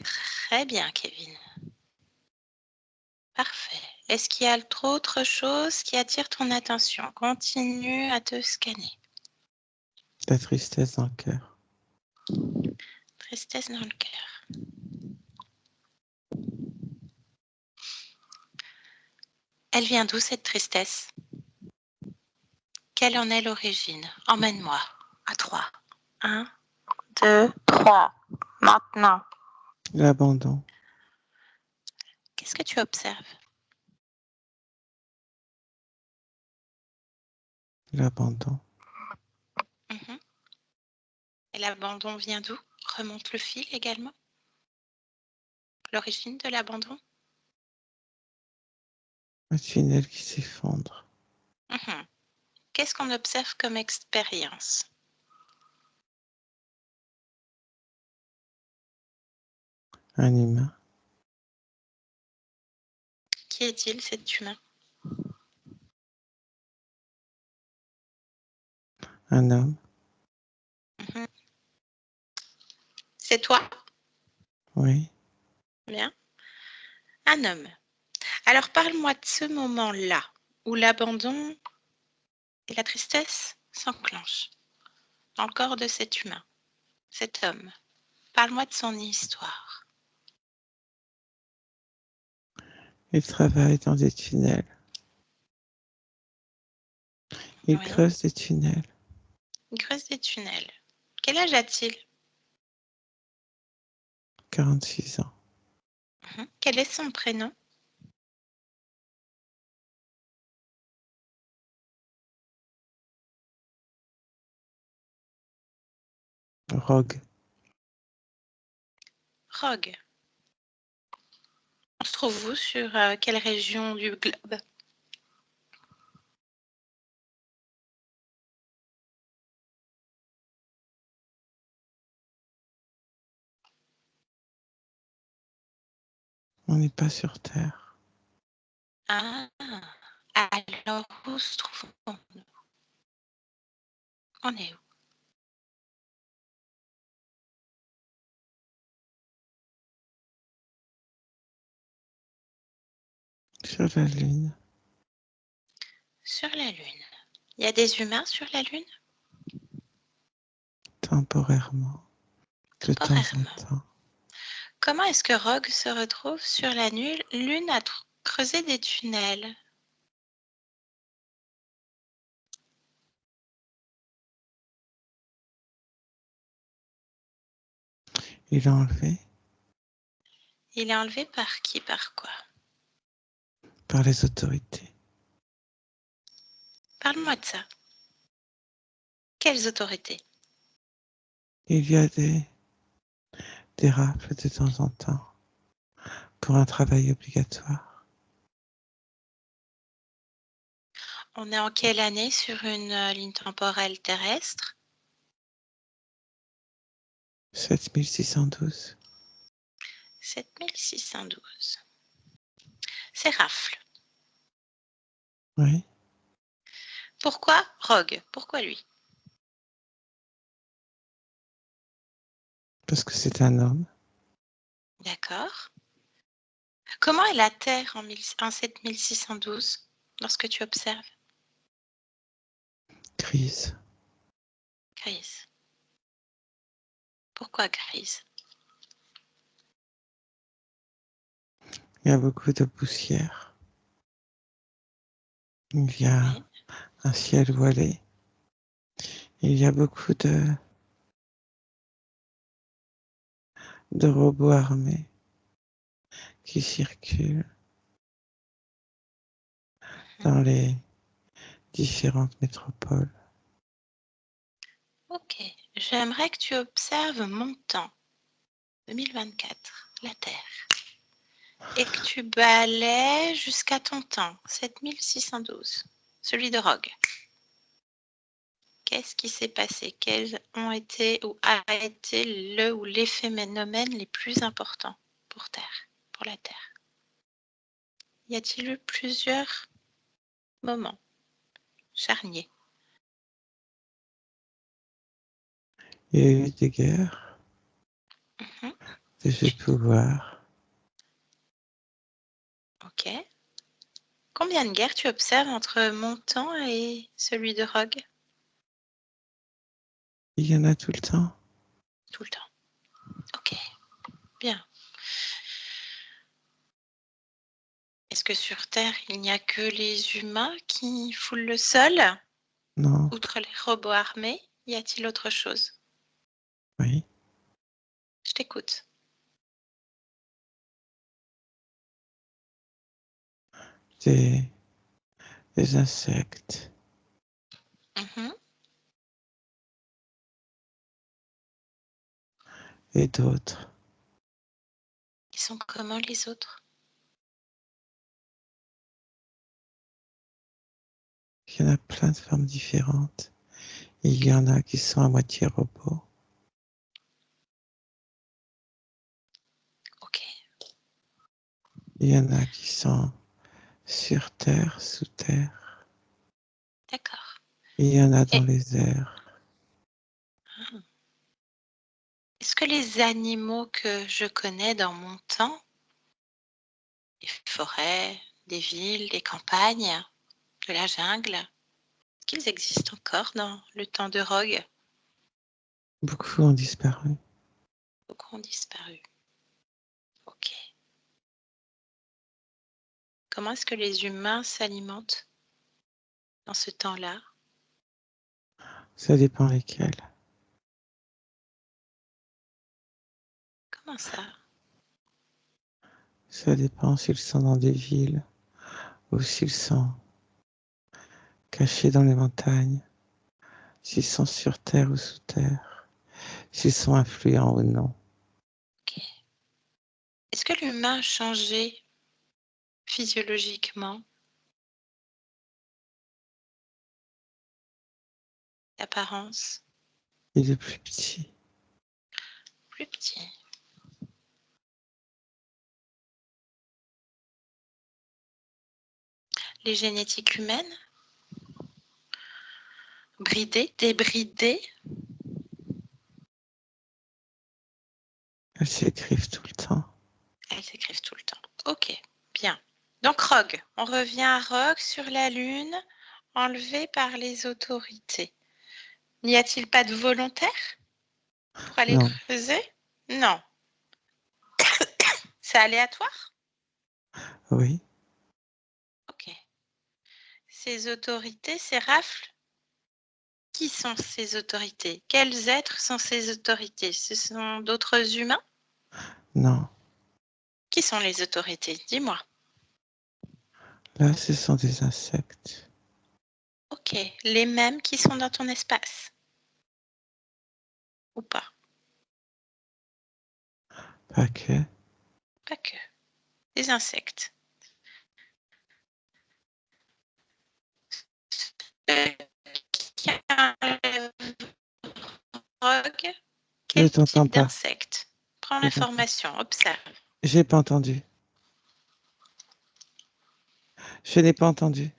A: Très bien, Kevin. Parfait. Est-ce qu'il y a trop autre chose qui attire ton attention? Continue à te scanner.
B: La tristesse dans le cœur.
A: Tristesse dans le cœur. Elle vient d'où cette tristesse? Quelle en est l'origine? Emmène-moi. À 3. 1, 2, 3. Maintenant.
B: L'abandon.
A: Qu'est-ce que tu observes?
B: L'abandon.
A: Mhm. Et l'abandon vient d'où? Remonte le fil également. L'origine de l'abandon?
B: Un tunnel qui s'effondre.
A: Mhm. Qu'est-ce qu'on observe comme expérience?
B: Un humain.
A: Qui est-il cet humain?
B: Un homme.
A: Mhm. C'est toi?
B: Oui.
A: Bien. Un homme. Alors parle-moi de ce moment-là où l'abandon et la tristesse s'enclenchent dans le corps de cet humain, cet homme. Parle-moi de son histoire.
B: Il travaille dans des tunnels. Il
A: Oui,
B: creuse des tunnels.
A: il creuse des tunnels. Quel âge a-t-il?
B: 46 ans.
A: Mhm. Quel est son prénom?
B: Rogue.
A: Rogue. On se trouve où sur quelle région du globe?
B: On n'est pas sur Terre.
A: Ah, alors où se trouvons-nous? On est où?
B: Sur la Lune.
A: Sur la Lune. Il y a des humains sur la Lune?
B: Temporairement. De temps en
A: Temporairement.
B: temps.
A: Comment est-ce que Rogue se retrouve sur la Lune à creuser des tunnels?
B: Il est enlevé
A: Il est enlevé par qui, par quoi?
B: par les autorités.
A: Parle-moi de ça. Quelles autorités?
B: Il y a des rafles de temps en temps pour un travail obligatoire.
A: On est en quelle année sur une ligne temporelle terrestre?
B: 7612.
A: 7612. C'est Rafle.
B: Oui,
A: Pourquoi Rogue? Pourquoi lui?
B: parce que c'est un homme.
A: D'accord. Comment est la Terre en 7612 lorsque tu observes?
B: Grise.
A: Grise. Pourquoi grise?
B: Il y a beaucoup de poussière. Il y a
A: Oui.
B: un ciel voilé. Il y a beaucoup de robots armés qui circulent dans les différentes métropoles.
A: Ok. J'aimerais que tu observes mon temps, 2024, la Terre, et que tu balayes jusqu'à ton temps, 7612, celui de Rogue. Qu'est-ce qui s'est passé? Quels ont été ou a été le ou les phénomènes les plus importants pour Terre, pour la Terre? Y a-t-il eu plusieurs moments charniers?
B: Il y a eu des guerres,
A: Mhm.
B: des jeux de pouvoir.
A: Ok. Combien de guerres tu observes entre mon temps et celui de Rogue?
B: Il y en a tout le temps.
A: Tout le temps. Ok. Bien. Est-ce que sur Terre, il n'y a que les humains qui foulent le sol?
B: Non,
A: Outre les robots armés, y a-t-il autre chose?
B: oui.
A: Je t'écoute.
B: Des, des insectes
A: Mhm.
B: et d'autres.
A: Ils sont comment les autres?
B: Il y en a plein de formes différentes. Il y en a qui sont à moitié robots.
A: Ok.
B: Il y en a qui sont sur Terre, sous Terre.
A: D'accord.
B: Il y en a dans
A: Et
B: les airs.
A: est-ce que les animaux que je connais dans mon temps, les forêts, des villes, des campagnes, de la jungle, qu'ils existent encore dans le temps de Rogue?
B: Beaucoup ont disparu.
A: Beaucoup ont disparu. Ok. Comment est-ce que les humains s'alimentent dans ce temps-là?
B: Ça dépend lesquels.
A: Comment ça?
B: Ça dépend s'ils sont dans des villes ou s'ils sont cachés dans les montagnes, s'ils sont sur Terre ou sous Terre, s'ils sont influents ou non.
A: Ok. Est-ce que l'humain a changé physiologiquement d'apparence?
B: Il est plus petit.
A: Plus petit. Les génétiques humaines? Bridées? Débridées?
B: Elles s'écrivent tout le temps.
A: Elles s'écrivent tout le temps. Ok, bien. Donc Rogue, on revient à Rogue sur la Lune, enlevé par les autorités. N'y a-t-il pas de volontaire pour aller
B: Non,
A: creuser? Non. C'est aléatoire?
B: oui,
A: Ok. Ces autorités, ces rafles, qui sont ces autorités? Quels êtres sont ces autorités? Ce sont d'autres humains?
B: non.
A: Qui sont les autorités? Dis-moi.
B: Là, ce sont des insectes.
A: Ok. Les mêmes qui sont dans ton espace? Ou pas?
B: Pas que.
A: Pas que. Des insectes.
B: Je
A: Quel
B: t'entends
A: type
B: pas.
A: d'insecte? Prends
B: Je t'entends.
A: l'information, observe.
B: J'ai pas entendu. Je n'ai pas entendu.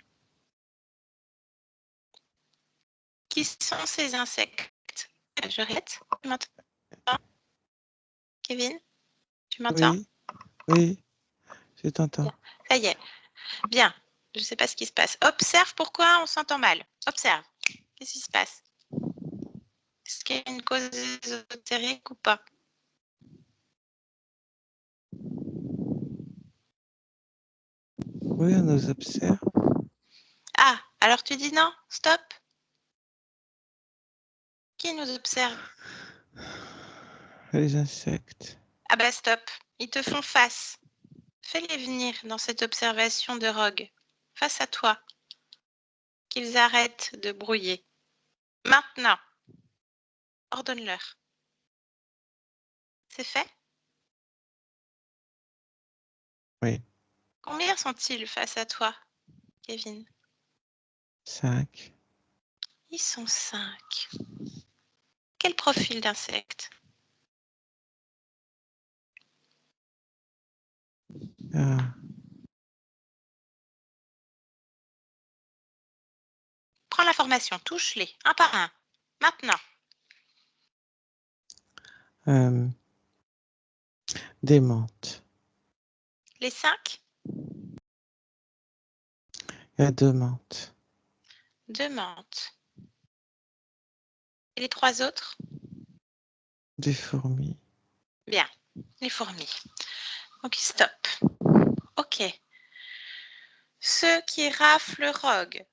A: Qui sont ces insectes? Je répète, tu m'entends, Kevin? Tu m'entends?
B: Oui, oui, je t'entends.
A: Bien. Ça y est. Bien. Je ne sais pas ce qui se passe. Observe pourquoi on s'entend mal. Observe. Qu'est-ce qui se passe? Est-ce qu'il y a une cause ésotérique ou pas?
B: Oui, on nous observe.
A: Ah, alors tu dis non, stop. Qui nous observe?
B: Les insectes.
A: Ah bah stop. Ils te font face. Fais-les venir dans cette observation de Rogue, face à toi. Qu'ils arrêtent de brouiller. Maintenant. Ordonne-leur. C'est fait?
B: Oui.
A: Combien sont-ils face à toi, Kevin?
B: 5.
A: Ils sont 5. Quel profil d'insecte? Prends l'information, touche-les, un par un. Maintenant.
B: Des menthes.
A: Les 5?
B: Il y a 2 menthes.
A: 2 menthes. Et les 3 autres?
B: Des fourmis.
A: Bien, les fourmis. Ok, stop. Ok. Ceux qui raflent Rogue,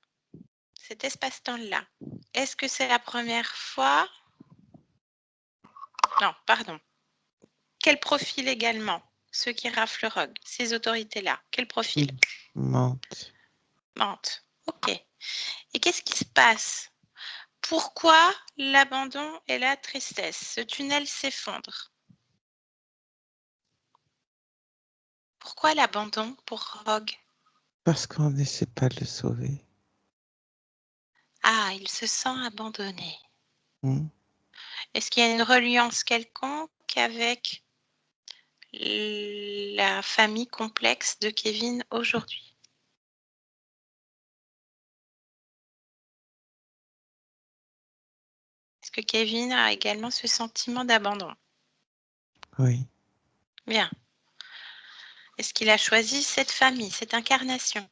A: cet espace-temps-là, est-ce que c'est la première fois? Non, pardon. Quel profil également? Ceux qui raflent Rogue, ces autorités-là, quel profil?
B: Menthes.
A: Menthe. Ok. Et qu'est-ce qui se passe? Pourquoi l'abandon et la tristesse? Ce tunnel s'effondre. Pourquoi l'abandon pour Rogue?
B: Parce qu'on n'essaie pas de le sauver.
A: Ah, il se sent abandonné.
B: Hmm?
A: Est-ce qu'il y a une reliance quelconque avec la famille complexe de Kevin aujourd'hui? Est-ce que Kevin a également ce sentiment d'abandon?
B: Oui.
A: Bien. Est-ce qu'il a choisi cette famille, cette incarnation?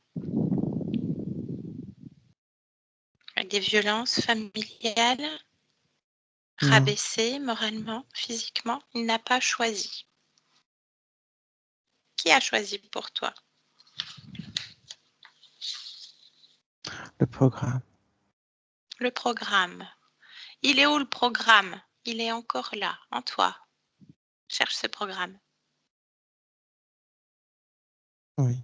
A: Avec des violences familiales,
B: Non.
A: rabaissé moralement, physiquement, il n'a pas choisi. Qui a choisi pour toi?
B: Le programme.
A: Le programme. Il est où le programme? Il est encore là, en toi. Cherche ce programme.
B: Oui.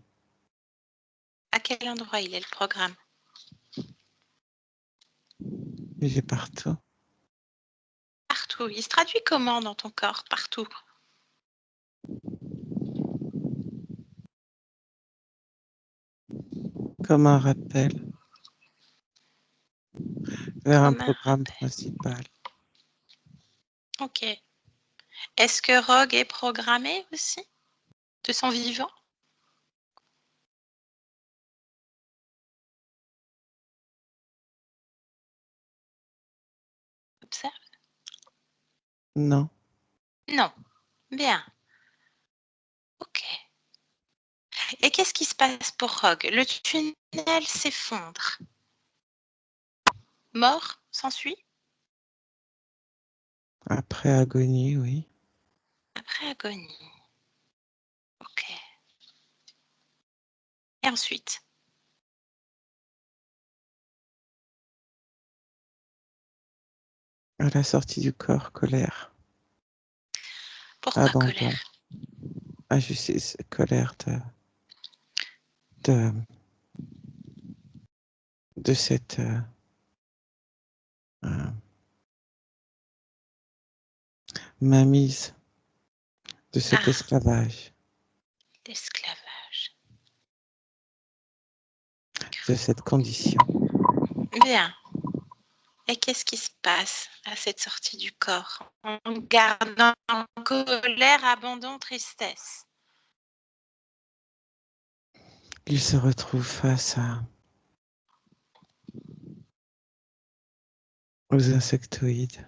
A: À quel endroit il est le programme?
B: Il est partout.
A: Partout. Il se traduit comment dans ton corps? Partout.
B: Comme un rappel vers un
A: Comme un
B: programme
A: rappel.
B: principal.
A: Ok. Est-ce que Rogue est programmé aussi? De son vivant? Observe.
B: Non.
A: Non. Bien. Ok. Et qu'est-ce qui se passe pour Rogue? Le tunnel s'effondre. Mort s'ensuit?
B: Après agonie, oui.
A: Après agonie. Ok. Et ensuite?
B: À la sortie du corps, colère.
A: Pourquoi
B: Abandon.
A: colère?
B: Injustice, colère de, de cette mainmise, de cet
A: Ah,
B: esclavage,
A: l'esclavage.
B: de cette condition.
A: Bien. Et qu'est-ce qui se passe à cette sortie du corps en gardant colère, abandon, tristesse?
B: Il se retrouve face aux insectoïdes.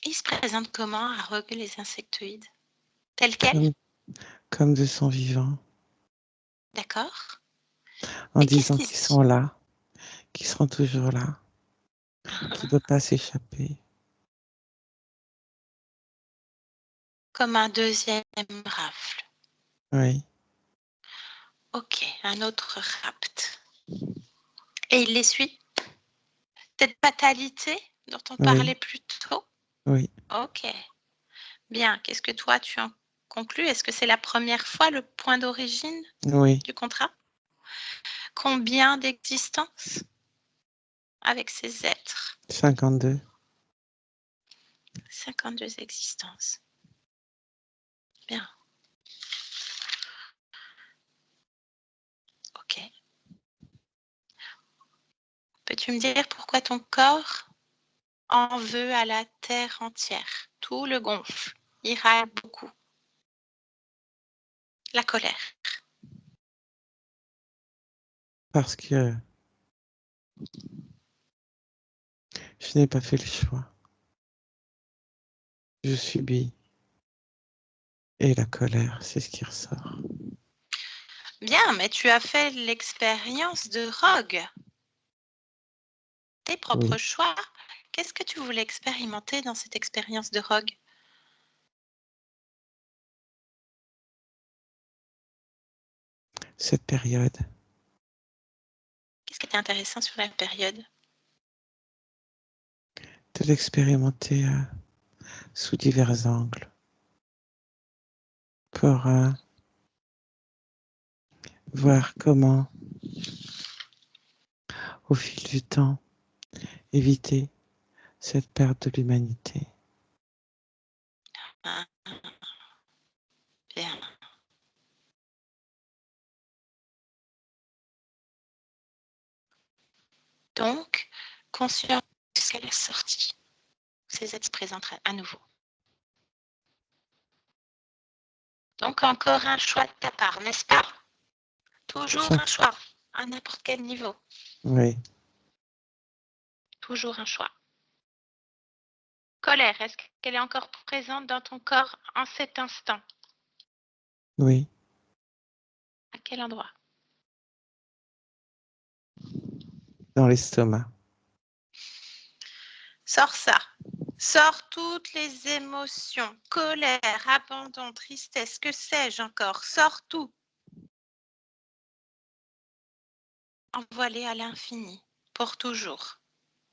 A: Il se présente comment à Rogue, les insectoïdes? Tels quels?
B: Comme de son vivant.
A: D'accord.
B: En
A: Et qu'est-ce
B: disant
A: qui
B: qu'ils
A: se
B: sont là, qu'ils seront toujours là, qu'il ne peut pas s'échapper.
A: Comme un deuxième rafle.
B: Oui,
A: Ok, un autre rapt. Et il les suit? Cette fatalité dont on parlait plus tôt?
B: oui,
A: Ok. Bien. Qu'est-ce que toi, tu en conclus? Est-ce que c'est la première fois le point d'origine
B: oui.
A: du contrat? Combien d'existences avec ces êtres?
B: 52.
A: 52 existences. Bien. Ok. Peux-tu me dire pourquoi ton corps en veut à la terre entière? Tout le gonfle. Il râle beaucoup. La colère.
B: Parce que je n'ai pas fait le choix. Je subis. Et la colère, c'est ce qui ressort.
A: Bien, mais tu as fait l'expérience de Rogue. Tes propres
B: Oui.
A: choix. Qu'est-ce que tu voulais expérimenter dans cette expérience de Rogue?
B: Cette période,
A: Qu'est-ce qui était intéressant sur la période?
B: de l'expérimenter sous divers angles pour voir comment, au fil du temps, éviter cette perte de l'humanité.
A: Ah, bien. Donc, conscient jusqu'à la sortie. Ces êtres se présentent à nouveau. Donc, encore un choix de ta part, n'est-ce pas? Toujours un choix, à n'importe quel niveau.
B: Oui,
A: Toujours un choix. Colère, est-ce qu'elle est encore présente dans ton corps en cet instant?
B: oui.
A: À quel endroit?
B: Dans l'estomac.
A: Sors ça. Sors toutes les émotions, colère, abandon, tristesse, que sais-je encore? Sors tout. Envoie-les à l'infini, pour toujours.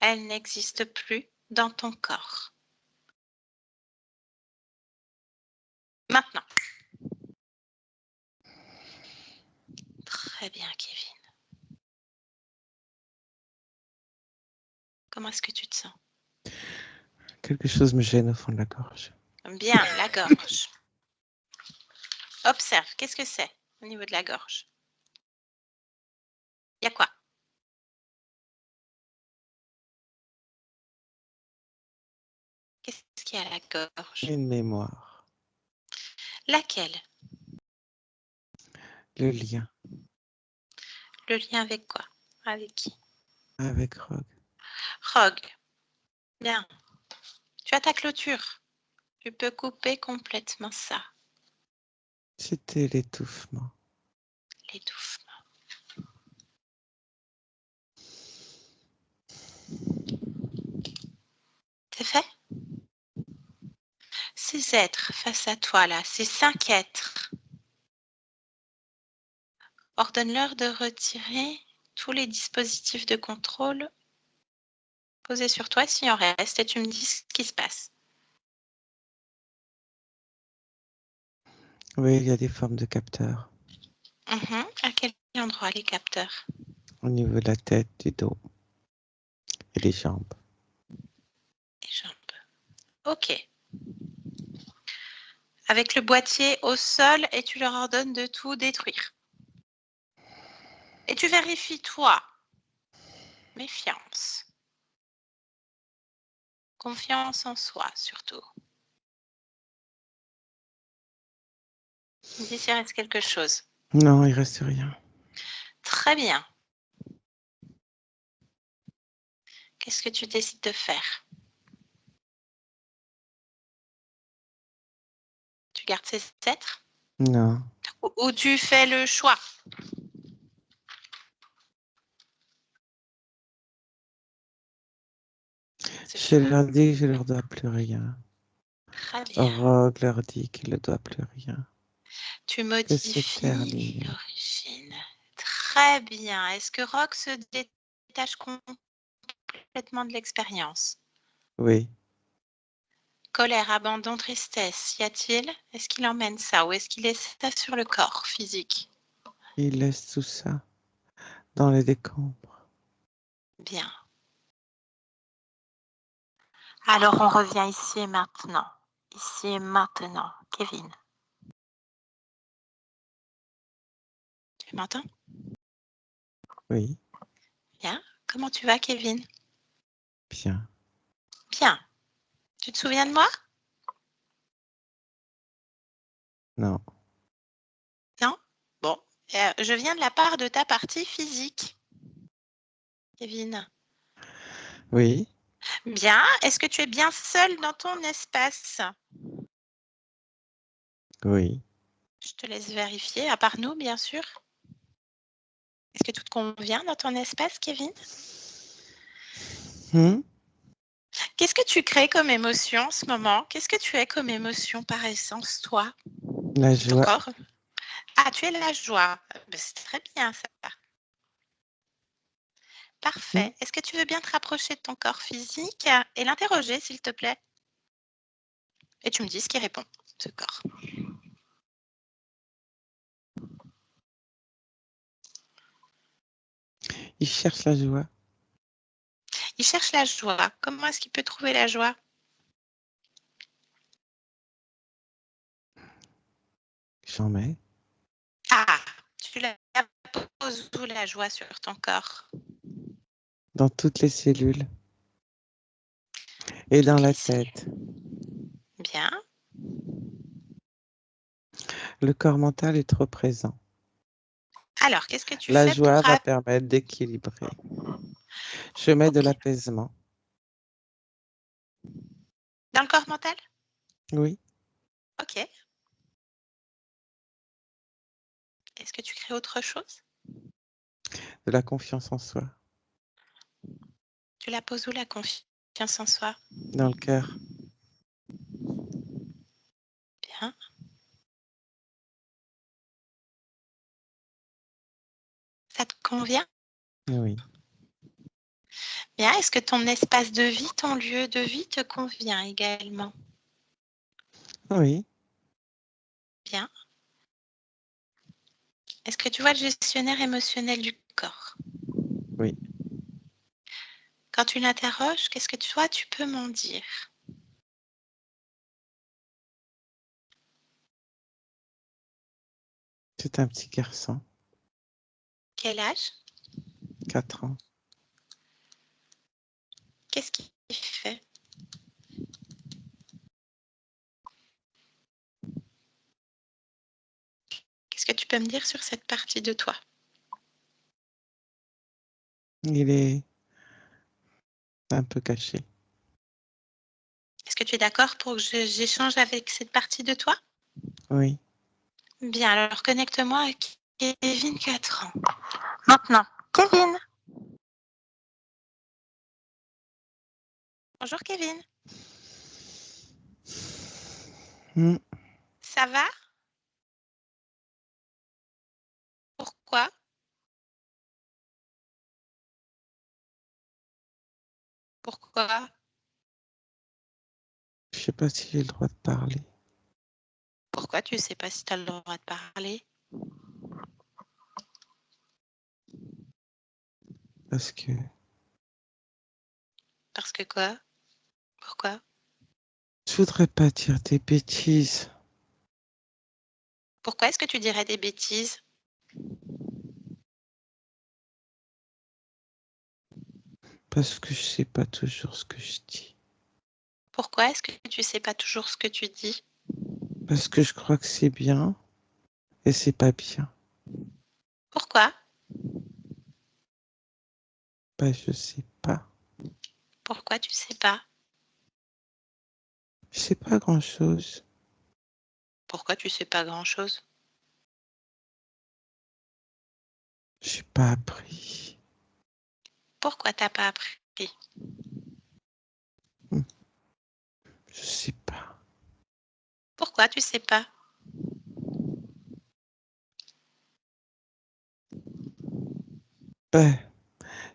A: Elles n'existent plus dans ton corps. Maintenant. Très bien, Kevin. Comment est-ce que tu te sens?
B: Quelque chose me gêne au fond de la gorge.
A: Bien, la gorge. Observe, qu'est-ce que c'est au niveau de la gorge? Il y a quoi? Qu'est-ce qu'il y a à la gorge?
B: Une mémoire.
A: Laquelle?
B: Le lien
A: Le lien avec quoi? Avec qui?
B: avec Rogue.
A: Rogue. Bien. Tu as ta clôture. Tu peux couper complètement ça.
B: C'était l'étouffement.
A: L'étouffement. C'est fait? Ces êtres face à toi là, ces 5 êtres, ordonne-leur de retirer tous les dispositifs de contrôle posés sur toi s'il en reste et tu me dis ce qui se passe.
B: Oui, il y a des formes de capteurs
A: À quel endroit les capteurs?
B: au niveau de la tête, du dos et des jambes.
A: Les jambes. Ok. Avec le boîtier au sol et tu leur ordonnes de tout détruire. Et tu vérifies toi méfiance. Confiance en soi, surtout. Tu me dis s'il reste quelque chose.
B: Non, il reste rien.
A: Très bien. Qu'est-ce que tu décides de faire? Tu gardes ces êtres?
B: Non.
A: Ou tu fais le choix?
B: Je leur dis que je leur dois plus rien.
A: Très bien.
B: Rogue leur dit qu'il ne doit plus rien.
A: Tu
B: Que c'est
A: modifies
B: terminé.
A: l'origine. Très bien. Est-ce que Rogue se détache complètement de l'expérience?
B: Oui.
A: Colère, abandon, tristesse, y a-t-il? Est-ce qu'il emmène ça ou est-ce qu'il laisse ça sur le corps physique?
B: Il laisse tout ça dans les décombres.
A: Bien. Alors on revient ici et maintenant. Ici et maintenant. Kevin. Tu m'entends?
B: Oui.
A: Bien. Comment tu vas, Kevin?
B: Bien.
A: Bien. Tu te souviens de moi?
B: Non.
A: Non? Bon. Je viens de la part de ta partie physique, Kevin.
B: Oui.
A: Bien. Est-ce que tu es bien seul dans ton espace?
B: Oui.
A: Je te laisse vérifier, à part nous, bien sûr. Est-ce que tout te convient dans ton espace, Kevin? Qu'est-ce que tu crées comme émotion en ce moment? Qu'est-ce que tu es comme émotion par essence, toi?
B: La
A: Ton
B: joie.
A: corps? Ah, tu es la joie. Ben, c'est très bien, ça. Parfait. Est-ce que tu veux bien te rapprocher de ton corps physique et l'interroger, s'il te plaît? Et tu me dis ce qui répond, ce corps.
B: Il cherche la joie.
A: Il cherche la joie. Comment est-ce qu'il peut trouver la joie?
B: J'en mets.
A: Ah, tu la poses où, la joie, sur ton corps?
B: Dans toutes les cellules. Et dans la tête.
A: Bien.
B: Le corps mental est trop présent.
A: Alors, qu'est-ce que tu
B: La
A: fais pour...
B: joie va permettre d'équilibrer. Je mets de l'apaisement.
A: Dans le corps mental?
B: Oui.
A: Ok. Est-ce que tu crées autre chose?
B: De la confiance en soi.
A: Tu la poses où, la confiance en soi?
B: Dans le cœur.
A: Bien. Ça te convient?
B: Oui.
A: Bien. Est-ce que ton espace de vie, ton lieu de vie te convient également?
B: Oui.
A: Bien. Est-ce que tu vois le gestionnaire émotionnel du corps?
B: Oui.
A: Quand tu l'interroges, qu'est-ce que toi, tu peux m'en dire?
B: C'est un petit garçon.
A: Quel âge?
B: 4 ans.
A: Qu'est-ce qu'il fait? Qu'est-ce que tu peux me dire sur cette partie de toi?
B: Il est un peu caché.
A: Est-ce que tu es d'accord pour que j'échange avec cette partie de toi?
B: Oui.
A: Bien, alors connecte-moi avec Kevin, 4 ans. Maintenant, Kevin. Bonjour, Kevin. Ça va? Pourquoi? Pourquoi?
B: Je sais pas si j'ai le droit de parler.
A: Pourquoi tu sais pas si tu as le droit de parler?
B: Parce que
A: Parce que quoi? Pourquoi?
B: je voudrais pas dire des bêtises.
A: Pourquoi est-ce que tu dirais des bêtises?
B: Parce que je sais pas toujours ce que je dis.
A: Pourquoi est-ce que tu sais pas toujours ce que tu dis?
B: Parce que je crois que c'est bien et c'est pas bien.
A: Pourquoi?
B: Bah, je sais pas.
A: Pourquoi tu sais pas?
B: Je sais pas grand-chose.
A: Pourquoi tu sais pas grand-chose?
B: J'ai pas appris.
A: Pourquoi t'as pas appris?
B: Je sais pas.
A: Pourquoi tu sais pas?
B: Bah,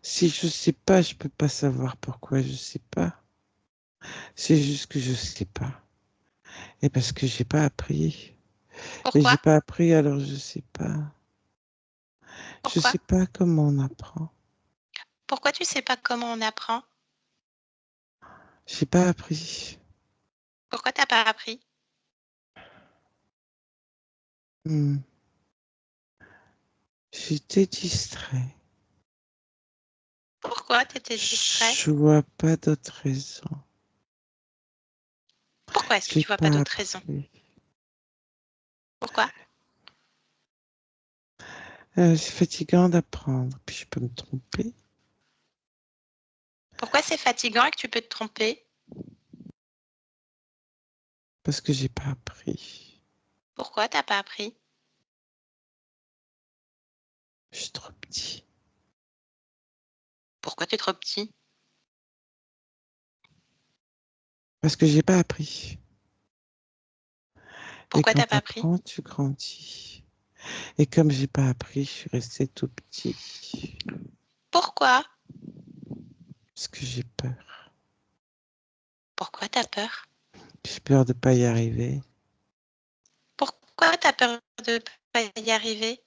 B: si je sais pas, je peux pas savoir pourquoi je sais pas. C'est juste que je sais pas. Et parce que j'ai pas appris. Et
A: Pourquoi?
B: j'ai pas appris, alors je sais pas. Je
A: Pourquoi?
B: sais pas comment on apprend.
A: Pourquoi tu sais pas comment on apprend?
B: J'ai pas appris.
A: Pourquoi t'as pas appris?
B: Hmm. J'étais distrait.
A: Pourquoi t'étais distrait?
B: Je vois pas d'autre raison.
A: Pourquoi est-ce que
B: J'ai
A: tu vois pas
B: pas
A: d'autres raisons?
B: appris.
A: Pourquoi?
B: C'est fatigant d'apprendre, puis je peux me tromper.
A: Pourquoi c'est fatigant et que tu peux te tromper?
B: Parce que j'ai pas appris.
A: Pourquoi t'as pas appris?
B: Je suis trop petit.
A: Pourquoi t'es trop petit?
B: Parce que j'ai pas appris. Et
A: Pourquoi
B: quand
A: t'as pas appris?
B: t'apprends, tu grandis. Et comme j'ai pas appris, je suis resté tout petit.
A: Pourquoi?
B: Parce que j'ai peur.
A: Pourquoi t'as peur?
B: J'ai peur de pas y arriver.
A: Pourquoi t'as peur de pas y arriver?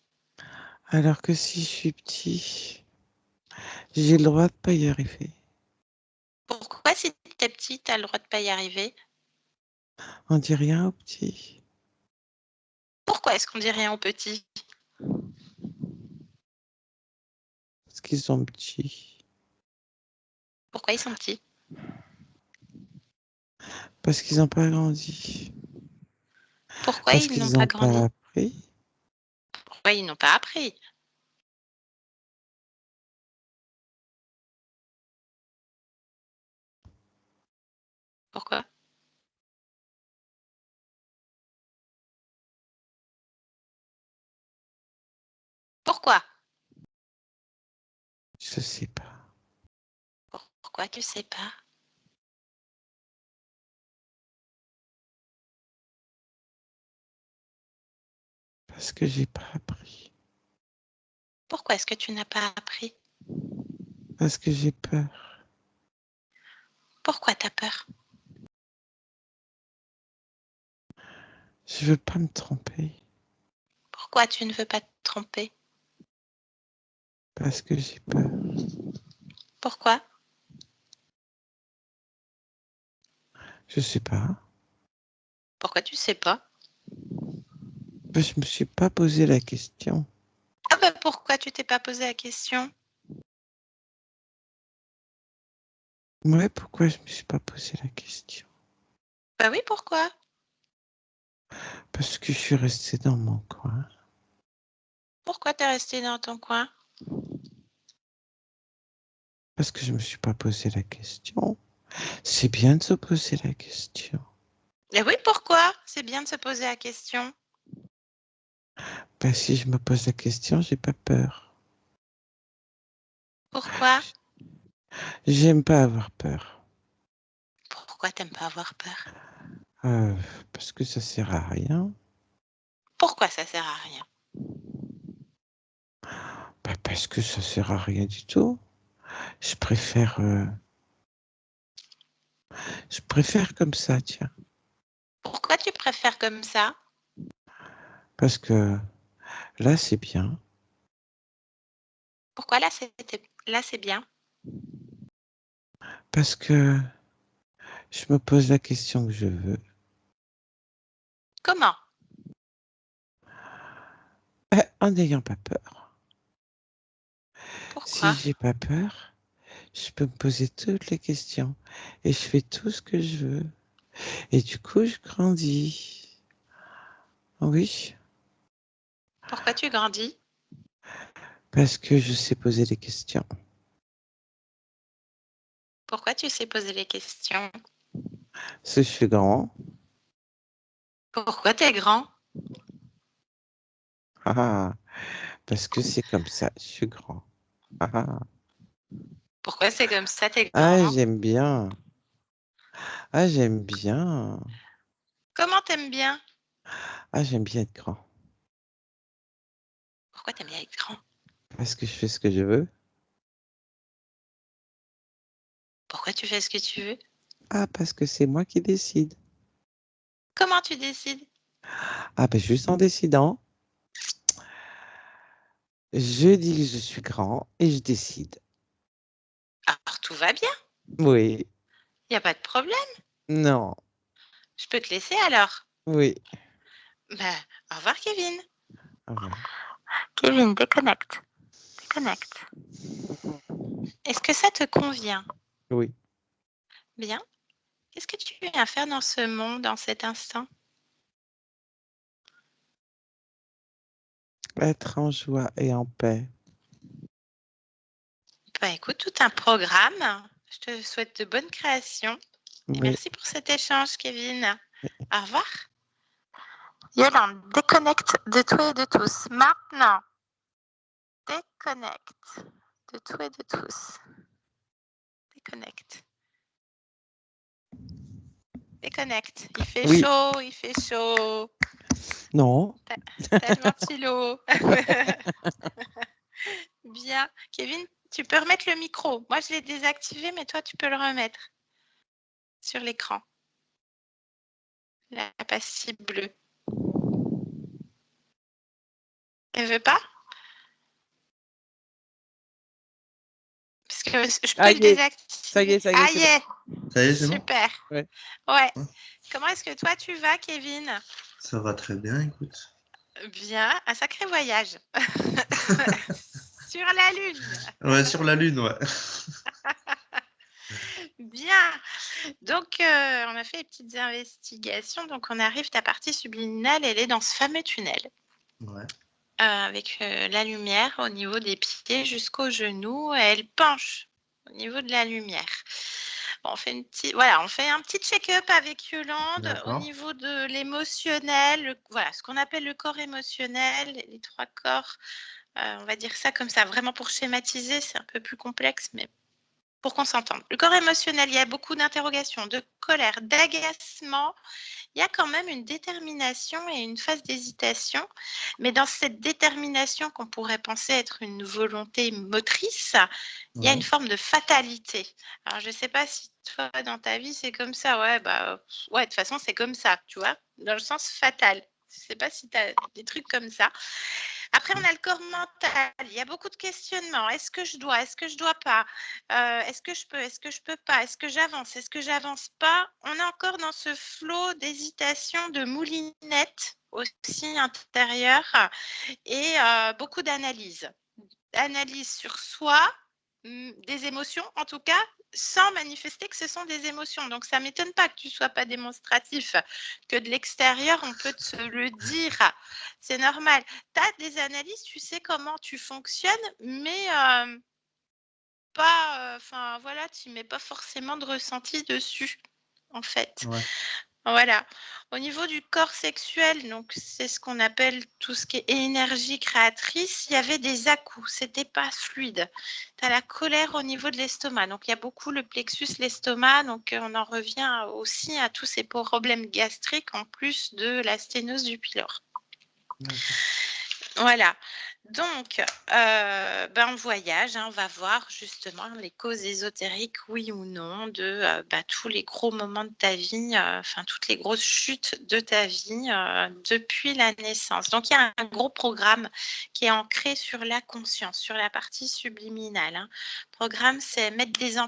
B: Alors que si je suis petit, j'ai le droit de pas y arriver.
A: Pourquoi si t'es petit, t'as le droit de pas y arriver?
B: On dit rien aux petits.
A: Pourquoi est-ce qu'on dit rien aux petits?
B: Parce qu'ils sont petits.
A: Pourquoi ils sont petits?
B: Parce qu'ils n'ont pas grandi.
A: Pourquoi
B: Parce
A: ils n'ont
B: qu'ils
A: pas
B: n'ont pas
A: grandi?
B: appris.
A: Pourquoi ils n'ont pas appris? Pourquoi? Pourquoi?
B: Je sais pas.
A: Pourquoi tu sais pas?
B: Parce que j'ai pas appris.
A: Pourquoi est-ce que tu n'as pas appris?
B: Parce que j'ai peur.
A: Pourquoi t'as peur?
B: Je veux pas me tromper.
A: Pourquoi tu ne veux pas te tromper?
B: Parce que j'ai peur.
A: Pourquoi?
B: Je sais pas.
A: Pourquoi tu sais pas?
B: Je me suis pas posé la question.
A: Ah bah pourquoi tu t'es pas posé la question?
B: Ouais, pourquoi je me suis pas posé la question?
A: Bah oui, pourquoi?
B: Parce que je suis resté dans mon coin.
A: Pourquoi t'es resté dans ton coin?
B: Parce que je me suis pas posé la question. C'est bien de se poser la question.
A: Eh oui, pourquoi? C'est bien de se poser la question.
B: Ben, si je me pose la question, j'ai pas peur.
A: Pourquoi?
B: J'aime pas avoir peur.
A: Pourquoi t'aimes pas avoir peur?
B: Euh, Parce que ça sert à rien.
A: Pourquoi ça sert à rien?
B: Ben, parce que ça sert à rien du tout. Je préfère, euh, je préfère comme ça, tiens.
A: Pourquoi tu préfères comme ça?
B: Parce que là, c'est bien.
A: Pourquoi là c'est bien?
B: Parce que je me pose la question que je veux.
A: Comment?
B: En n'ayant pas peur. Si
A: Pourquoi?
B: j'ai pas peur, Je peux me poser toutes les questions et je fais tout ce que je veux. Et du coup, je grandis. Oui,
A: Pourquoi tu grandis?
B: parce que je sais poser les questions.
A: Pourquoi tu sais poser les questions?
B: Parce que je suis grand.
A: Pourquoi tu es grand?
B: Ah, parce que c'est comme ça, je suis grand. Ah,
A: Pourquoi c'est comme ça, tu es
B: ah,
A: grand?
B: j'aime bien. Ah, j'aime bien.
A: Comment t'aimes bien?
B: Ah, j'aime bien être grand.
A: Pourquoi t'aimes bien être grand?
B: Parce que je fais ce que je veux.
A: Pourquoi tu fais ce que tu veux?
B: Ah, parce que c'est moi qui décide.
A: Comment tu décides?
B: Ah, ben juste en décidant, je dis que je suis grand et je décide.
A: Alors tout va bien,
B: Oui,
A: il n'y a pas de problème.
B: non,
A: Je peux te laisser alors.
B: oui.
A: Ben, au revoir Kevin.
B: Au revoir.
A: Kevin, déconnecte. Déconnecte. Est-ce que ça te convient?
B: Oui.
A: Bien. Qu'est-ce que tu viens faire dans ce monde, dans cet instant?
B: Être en joie et en paix.
A: Ben, écoute, tout un programme. Je te souhaite de bonnes créations. Et
B: Oui.
A: merci pour cet échange, Kevin. Au revoir. Yolande, déconnecte de tout et de tous. Maintenant. Déconnecte de tout et de tous. Déconnecte. Déconnecte. Il fait
B: Oui.
A: chaud, il fait chaud.
B: Non.
A: T'as le ventilo. Bien. Kevin, tu peux remettre le micro. Moi, je l'ai désactivé, mais toi, tu peux le remettre sur l'écran. La pastille bleue. Elle veut pas? Parce que je peux
B: Ça
A: le
B: y est, ça y
A: désactiver.
B: est, ça y est,
A: Ah,
B: c'est
A: y
B: bon.
A: est.
C: Ça y est, c'est bon?
A: Super.
B: Ouais.
A: Ouais. Comment est-ce que toi, tu vas, Kevin?
C: Ça va très bien, écoute.
A: Bien. Un sacré voyage. Sur la Lune.
C: Ouais, sur la Lune, ouais.
A: Bien. Donc, on a fait les petites investigations. Donc, on arrive, ta partie subliminale, elle est dans ce fameux tunnel.
C: Ouais.
A: Avec la lumière au niveau des pieds jusqu'aux genoux. Elle penche au niveau de la lumière. Bon, on fait un petit check-up avec Yolande au niveau de l'émotionnel, voilà, ce qu'on appelle le corps émotionnel, les 3 corps. On va dire ça comme ça, vraiment pour schématiser, c'est un peu plus complexe, mais pour qu'on s'entende. Le corps émotionnel, il y a beaucoup d'interrogations, de colère, d'agacement. Il y a quand même une détermination et une phase d'hésitation. Mais dans cette détermination qu'on pourrait penser être une volonté motrice, il y a une forme de fatalité. Alors, je ne sais pas si toi, dans ta vie, c'est comme ça. Ouais, de toute façon, c'est comme ça, tu vois, dans le sens fatal. Je ne sais pas si tu as des trucs comme ça. Après, on a le corps mental. Il y a beaucoup de questionnements. Est-ce que je dois? Est-ce que je dois pas? Est-ce que je peux? Est-ce que je peux pas? Est-ce que j'avance? Est-ce que j'avance pas? On est encore dans ce flot d'hésitation, de moulinette aussi intérieure et beaucoup d'analyse. Analyse sur soi, des émotions en tout cas, sans manifester que ce sont des émotions. Donc, ça ne m'étonne pas que tu ne sois pas démonstratif, que de l'extérieur, on peut te le dire. C'est normal. Tu as des analyses, tu sais comment tu fonctionnes, mais pas, voilà, tu ne mets pas forcément de ressenti dessus, en fait.
C: Ouais.
A: Voilà. Au niveau du corps sexuel, donc c'est ce qu'on appelle tout ce qui est énergie créatrice, il y avait des à-coups, c'était pas fluide. Tu as la colère au niveau de l'estomac, donc il y a beaucoup le plexus, l'estomac, donc on en revient aussi à tous ces problèmes gastriques en plus de la sténose du pylore. Voilà. Donc, on voyage, on va voir justement les causes ésotériques, oui ou non, de tous les gros moments de ta vie, toutes les grosses chutes de ta vie depuis la naissance. Donc, il y a un gros programme qui est ancré sur la conscience, sur la partie subliminale. Le programme, c'est mettre des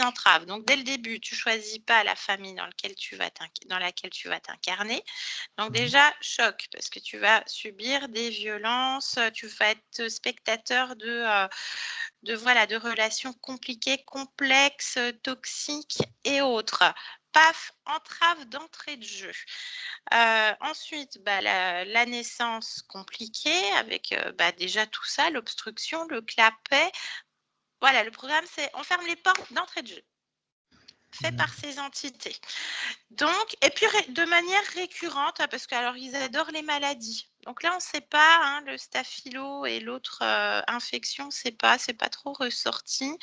A: entraves. Donc, dès le début, tu ne choisis pas la famille dans laquelle tu vas t'incarner. Donc déjà, choc, parce que tu vas subir des violences, tu vas être spectateur voilà, de relations compliquées, complexes, toxiques et autres. Paf, entrave d'entrée de jeu. Ensuite, la naissance compliquée avec déjà tout ça, l'obstruction, le clapet. Voilà, le programme, c'est on ferme les portes d'entrée de jeu, fait par ces entités. Donc, et puis de manière récurrente, parce qu'alors ils adorent les maladies. Donc là, on ne sait pas, hein, le staphylo et l'autre infection, c'est pas trop ressorti,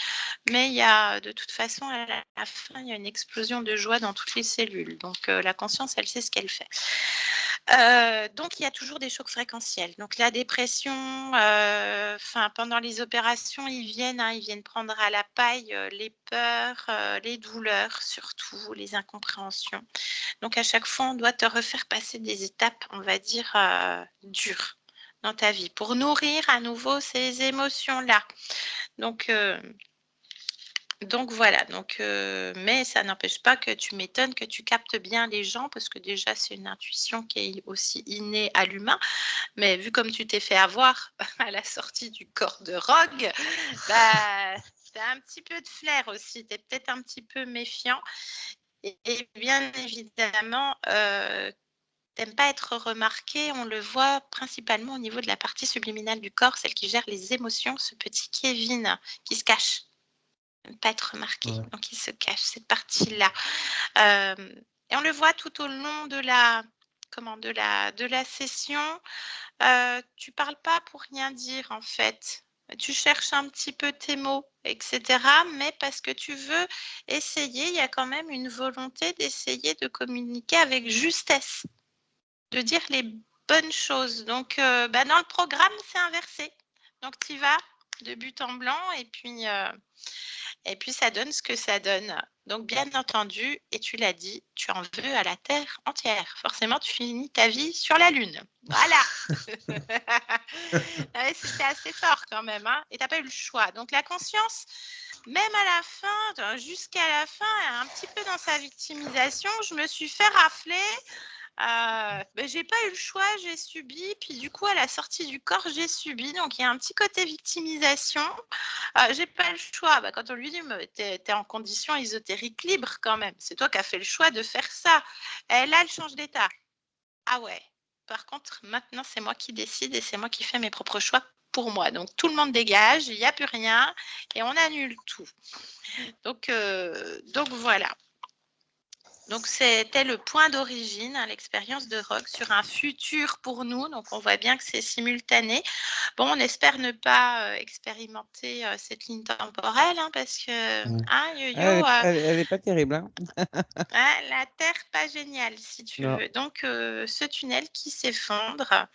A: mais il y a de toute façon à la fin, il y a une explosion de joie dans toutes les cellules. Donc la conscience, elle sait ce qu'elle fait. Donc il y a toujours des chocs fréquentiels. Donc la dépression, pendant les opérations, ils viennent prendre à la paille les peurs, les douleurs surtout, les incompréhensions. Donc à chaque fois, on doit te refaire passer des étapes, on va dire, dures dans ta vie pour nourrir à nouveau ces émotions-là. Donc voilà, mais ça n'empêche pas que tu m'étonnes que tu captes bien les gens, parce que déjà c'est une intuition qui est aussi innée à l'humain, mais vu comme tu t'es fait avoir à la sortie du corps de Rogue, tu as un petit peu de flair aussi, tu es peut-être un petit peu méfiant, et bien évidemment, t'aimes pas être remarqué, on le voit principalement au niveau de la partie subliminale du corps, celle qui gère les émotions, ce petit Kevin qui se cache. Ne pas être remarqué,
D: Ouais.
A: donc il se cache cette partie-là. Et on le voit tout au long de la session. Tu parles pas pour rien dire en fait. Tu cherches un petit peu tes mots, etc. Mais parce que tu veux essayer, il y a quand même une volonté d'essayer de communiquer avec justesse, de dire les bonnes choses. Donc, dans le programme, c'est inversé. Donc, tu y vas de but en blanc et puis ça donne ce que ça donne. Donc, bien entendu, et tu l'as dit, tu en veux à la Terre entière. Forcément, tu finis ta vie sur la Lune. Voilà. Ouais, c'était assez fort quand même, hein. Et tu n'as pas eu le choix. Donc, la conscience, même à la fin, jusqu'à la fin, un petit peu dans sa victimisation, je me suis fait rafler. J'ai pas eu le choix, j'ai subi, puis du coup à la sortie du corps j'ai subi, donc il y a un petit côté victimisation. J'ai pas le choix. Quand on lui dit t'es en condition ésotérique libre quand même, c'est toi qui as fait le choix de faire ça. Et là elle change d'état. Ah ouais, par contre maintenant c'est moi qui décide et c'est moi qui fais mes propres choix pour moi, donc tout le monde dégage, il n'y a plus rien et on annule tout. Donc voilà. Donc, c'était le point d'origine, hein, l'expérience de Rogue sur un futur pour nous. Donc, on voit bien que c'est simultané. Bon, on espère ne pas expérimenter cette ligne temporelle, hein, parce que, hein, Yo-Yo,
B: Elle est pas terrible, hein.
A: la Terre, pas géniale, si tu
B: Non.
A: veux. Donc, ce tunnel qui s'effondre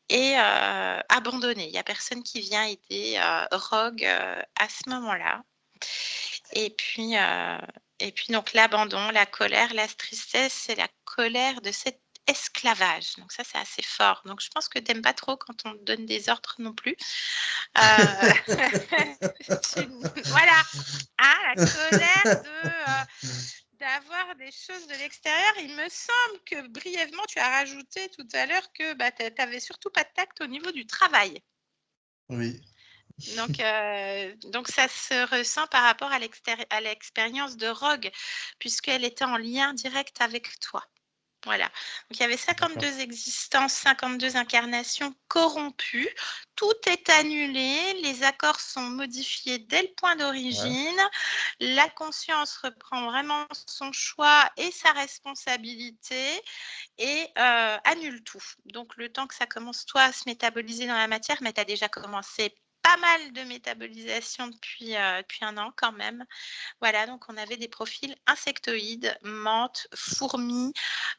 A: et abandonné. Il n'y a personne qui vient aider Rogue à ce moment-là. Et puis donc l'abandon, la colère, la tristesse, c'est la colère de cet esclavage. Donc ça, c'est assez fort. Donc je pense que tu n'aimes pas trop quand on te donne des ordres non plus. Voilà, hein, la colère d'avoir des choses de l'extérieur. Il me semble que brièvement, tu as rajouté tout à l'heure que tu n'avais surtout pas de tact au niveau du travail.
C: Oui.
A: Donc ça se ressent par rapport à l'expérience de Rogue, puisqu'elle était en lien direct avec toi. Voilà. Donc il y avait 52 existences, 52 incarnations corrompues. Tout est annulé, les accords sont modifiés dès le point d'origine. La conscience reprend vraiment son choix et sa responsabilité et annule tout. Donc le temps que ça commence toi à se métaboliser dans la matière, mais tu as déjà commencé pas mal de métabolisation depuis un an quand même. Voilà, donc on avait des profils insectoïdes, menthes, fourmis.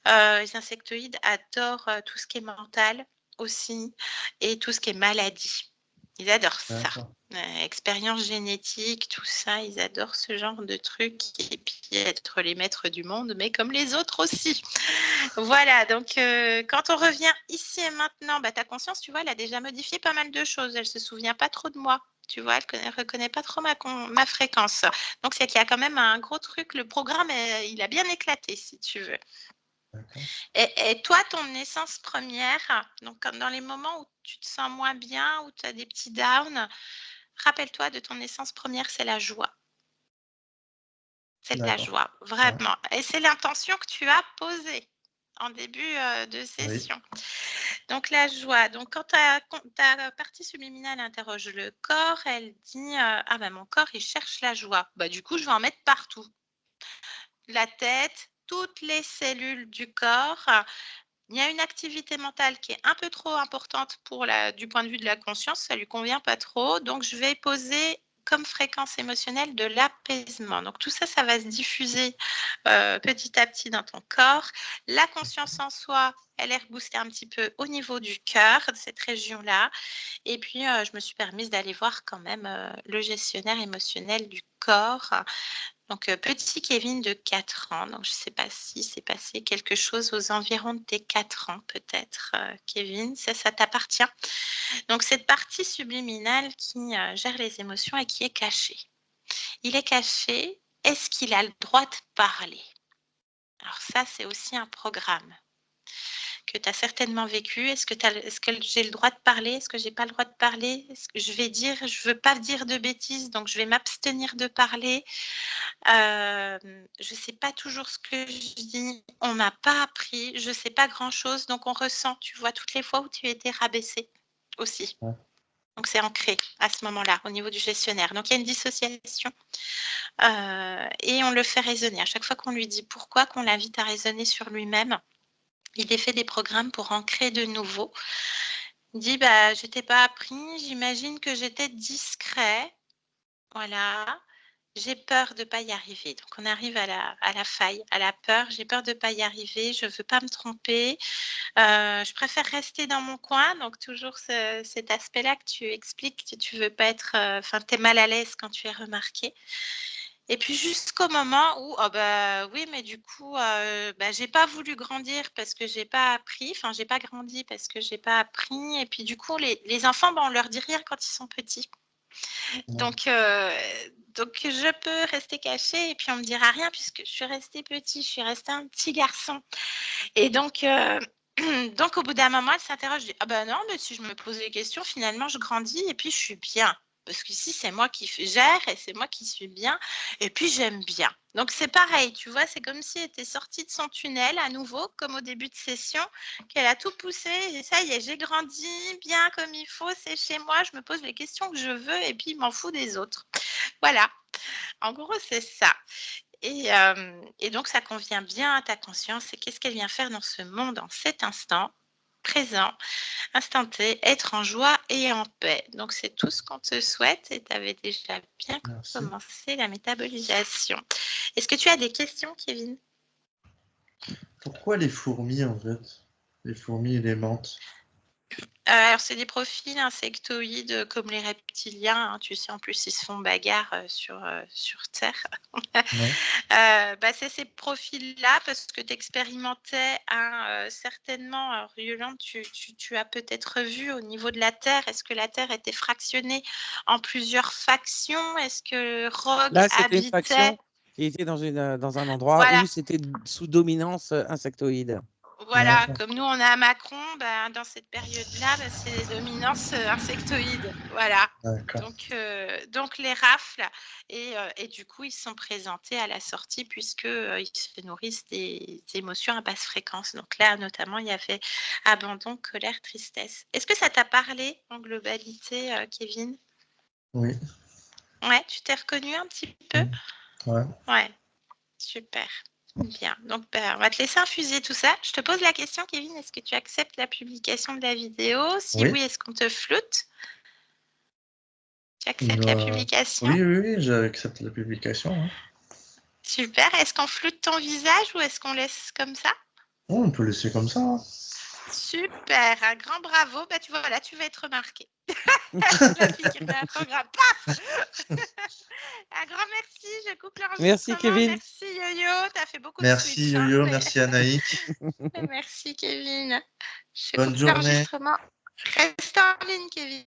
A: Les insectoïdes adorent tout ce qui est mental aussi et tout ce qui est maladie. Ils adorent ça. Expérience génétique, tout ça, ils adorent ce genre de trucs et puis être les maîtres du monde, mais comme les autres aussi. Voilà, donc quand on revient ici et maintenant, ta conscience, tu vois, elle a déjà modifié pas mal de choses. Elle ne se souvient pas trop de moi. Tu vois, elle ne reconnaît pas trop ma fréquence. Donc, c'est qu'il y a quand même un gros truc. Le programme, il a bien éclaté, si tu veux. Et toi, ton essence première, donc dans les moments où tu te sens moins bien, où tu as des petits downs, Rappelle-toi de ton essence première, c'est la joie. C'est de la
C: D'accord.
A: joie,
C: Ouais.
A: vraiment. Et c'est l'intention que tu as posée en début de
C: Oui.
A: session. Donc la joie, donc quand ta partie subliminale interroge le corps, elle dit ah ben mon corps il cherche la joie. Bah du coup je vais en mettre partout. La tête, toutes les cellules du corps. Il y a une activité mentale qui est un peu trop importante du point de vue de la conscience, ça lui convient pas trop. Donc je vais poser comme fréquence émotionnelle de l'apaisement. Donc tout ça, ça va se diffuser petit à petit dans ton corps. La conscience en soi, elle est reboostée un petit peu au niveau du cœur, de cette région-là. Et puis, je me suis permise d'aller voir quand même le gestionnaire émotionnel du corps. Donc, petit Kevin de 4 ans. Donc, je ne sais pas si c'est passé quelque chose aux environs de tes 4 ans, peut-être, Kevin. Ça t'appartient. Donc, cette partie subliminale qui gère les émotions et qui est cachée. Il est caché. Est-ce qu'il a le droit de parler? Alors ça, c'est aussi un programme que tu as certainement vécu. Est-ce que j'ai le droit de parler? Est-ce que j'ai pas le droit de parler? Est-ce que je vais dire, je veux pas dire de bêtises, donc je vais m'abstenir de parler. Je sais pas toujours ce que je dis. On m'a pas appris. Je sais pas grand-chose, donc on ressent, tu vois, toutes les fois où tu as été rabaissé aussi.
C: Ouais.
A: Donc c'est ancré à ce moment-là, au niveau du gestionnaire. Donc il y a une dissociation et on le fait raisonner. À chaque fois qu'on lui dit pourquoi, qu'on l'invite à raisonner sur lui-même, il est fait des programmes pour ancrer de nouveau. Il dit bah, je t'ai pas appris, j'imagine que j'étais discret. Voilà. J'ai peur de ne pas y arriver. Donc, on arrive à la faille, à la peur. J'ai peur de ne pas y arriver. Je ne veux pas me tromper. Je préfère rester dans mon coin. Donc, toujours cet aspect-là que tu expliques, que tu ne veux pas être. Enfin, tu es mal à l'aise quand tu es remarqué. Et puis, jusqu'au moment où, oh bah oui, mais du coup, bah, j'ai pas voulu grandir parce que j'ai pas appris. Enfin, j'ai pas grandi parce que j'ai pas appris. Et puis, du coup, les enfants, bah, on leur dit rien quand ils sont petits. Donc, je peux rester cachée et puis on me dira rien puisque je suis restée petit, je suis restée un petit garçon. Et donc, donc au bout d'un moment, elle s'interroge, je dis, ah ben non, mais si je me pose des questions, finalement, je grandis et puis je suis bien. Parce qu'ici, c'est moi qui gère et c'est moi qui suis bien. Et puis, j'aime bien. Donc, c'est pareil, tu vois, c'est comme si elle était sortie de son tunnel à nouveau, comme au début de session, qu'elle a tout poussé. Et ça y est, j'ai grandi bien comme il faut, c'est chez moi, je me pose les questions que je veux et puis, m'en fous des autres. Voilà, en gros, c'est ça. Et donc, ça convient bien à ta conscience. Et qu'est-ce qu'elle vient faire dans ce monde en cet instant présent, instant T, être en joie et en paix. Donc, c'est tout ce qu'on te souhaite et tu avais déjà bien
C: Merci.
A: commencé la métabolisation. Est-ce que tu as des questions, Kevin?
C: Pourquoi les fourmis, en fait? Les fourmis et les menthes?
A: Alors, c'est des profils insectoïdes comme les reptiliens. Hein, tu sais, en plus, ils se font bagarre sur Terre.
C: Ouais.
A: Bah, c'est ces profils-là parce que tu expérimentais certainement, alors Yolande, tu as peut-être vu au niveau de la Terre, est-ce que la Terre était fractionnée en plusieurs factions? Est-ce que Rogue
B: Là, c'était une
A: habitait?
B: faction qui était dans un endroit
A: Voilà,
B: où c'était sous dominance insectoïde.
A: voilà, comme nous on est à Macron, ben, dans cette période-là, ben, c'est les dominances insectoïdes. Voilà.
C: D'accord.
A: Donc les rafles, et du coup, ils sont présentés à la sortie puisque ils se nourrissent des émotions à basse fréquence. Donc là, notamment, il y avait abandon, colère, tristesse. Est-ce que ça t'a parlé en globalité, Kevin?
C: Oui.
A: Ouais, tu t'es reconnu un petit peu?
C: Ouais.
A: Ouais, super. Bien. Donc, ben, on va te laisser infuser tout ça. Je te pose la question, Kevin, est-ce que tu acceptes la publication de la vidéo? Si
C: Oui.
A: oui, est-ce qu'on te floute? Tu acceptes la publication?
C: Oui, j'accepte la publication. Hein.
A: Super. Est-ce qu'on floute ton visage ou est-ce qu'on laisse comme ça?
C: Oh, on peut laisser comme ça. Hein.
A: Super. Un grand bravo. Bah, tu vois, là, tu vas être remarqué. La fille qui fait un programme. Paf. Un grand merci. Je coupe
B: Merci,
A: l'enregistrement.
B: Kevin.
A: Merci, Yo-Yo. Tu as fait beaucoup de
C: Merci
A: switch. Hein,
C: Yo-Yo,
A: mais...
C: merci Anaïk.
A: Merci, Kevin. Je
C: Bonne
A: coupe
C: journée.
A: l'enregistrement. Reste en ligne, Kevin.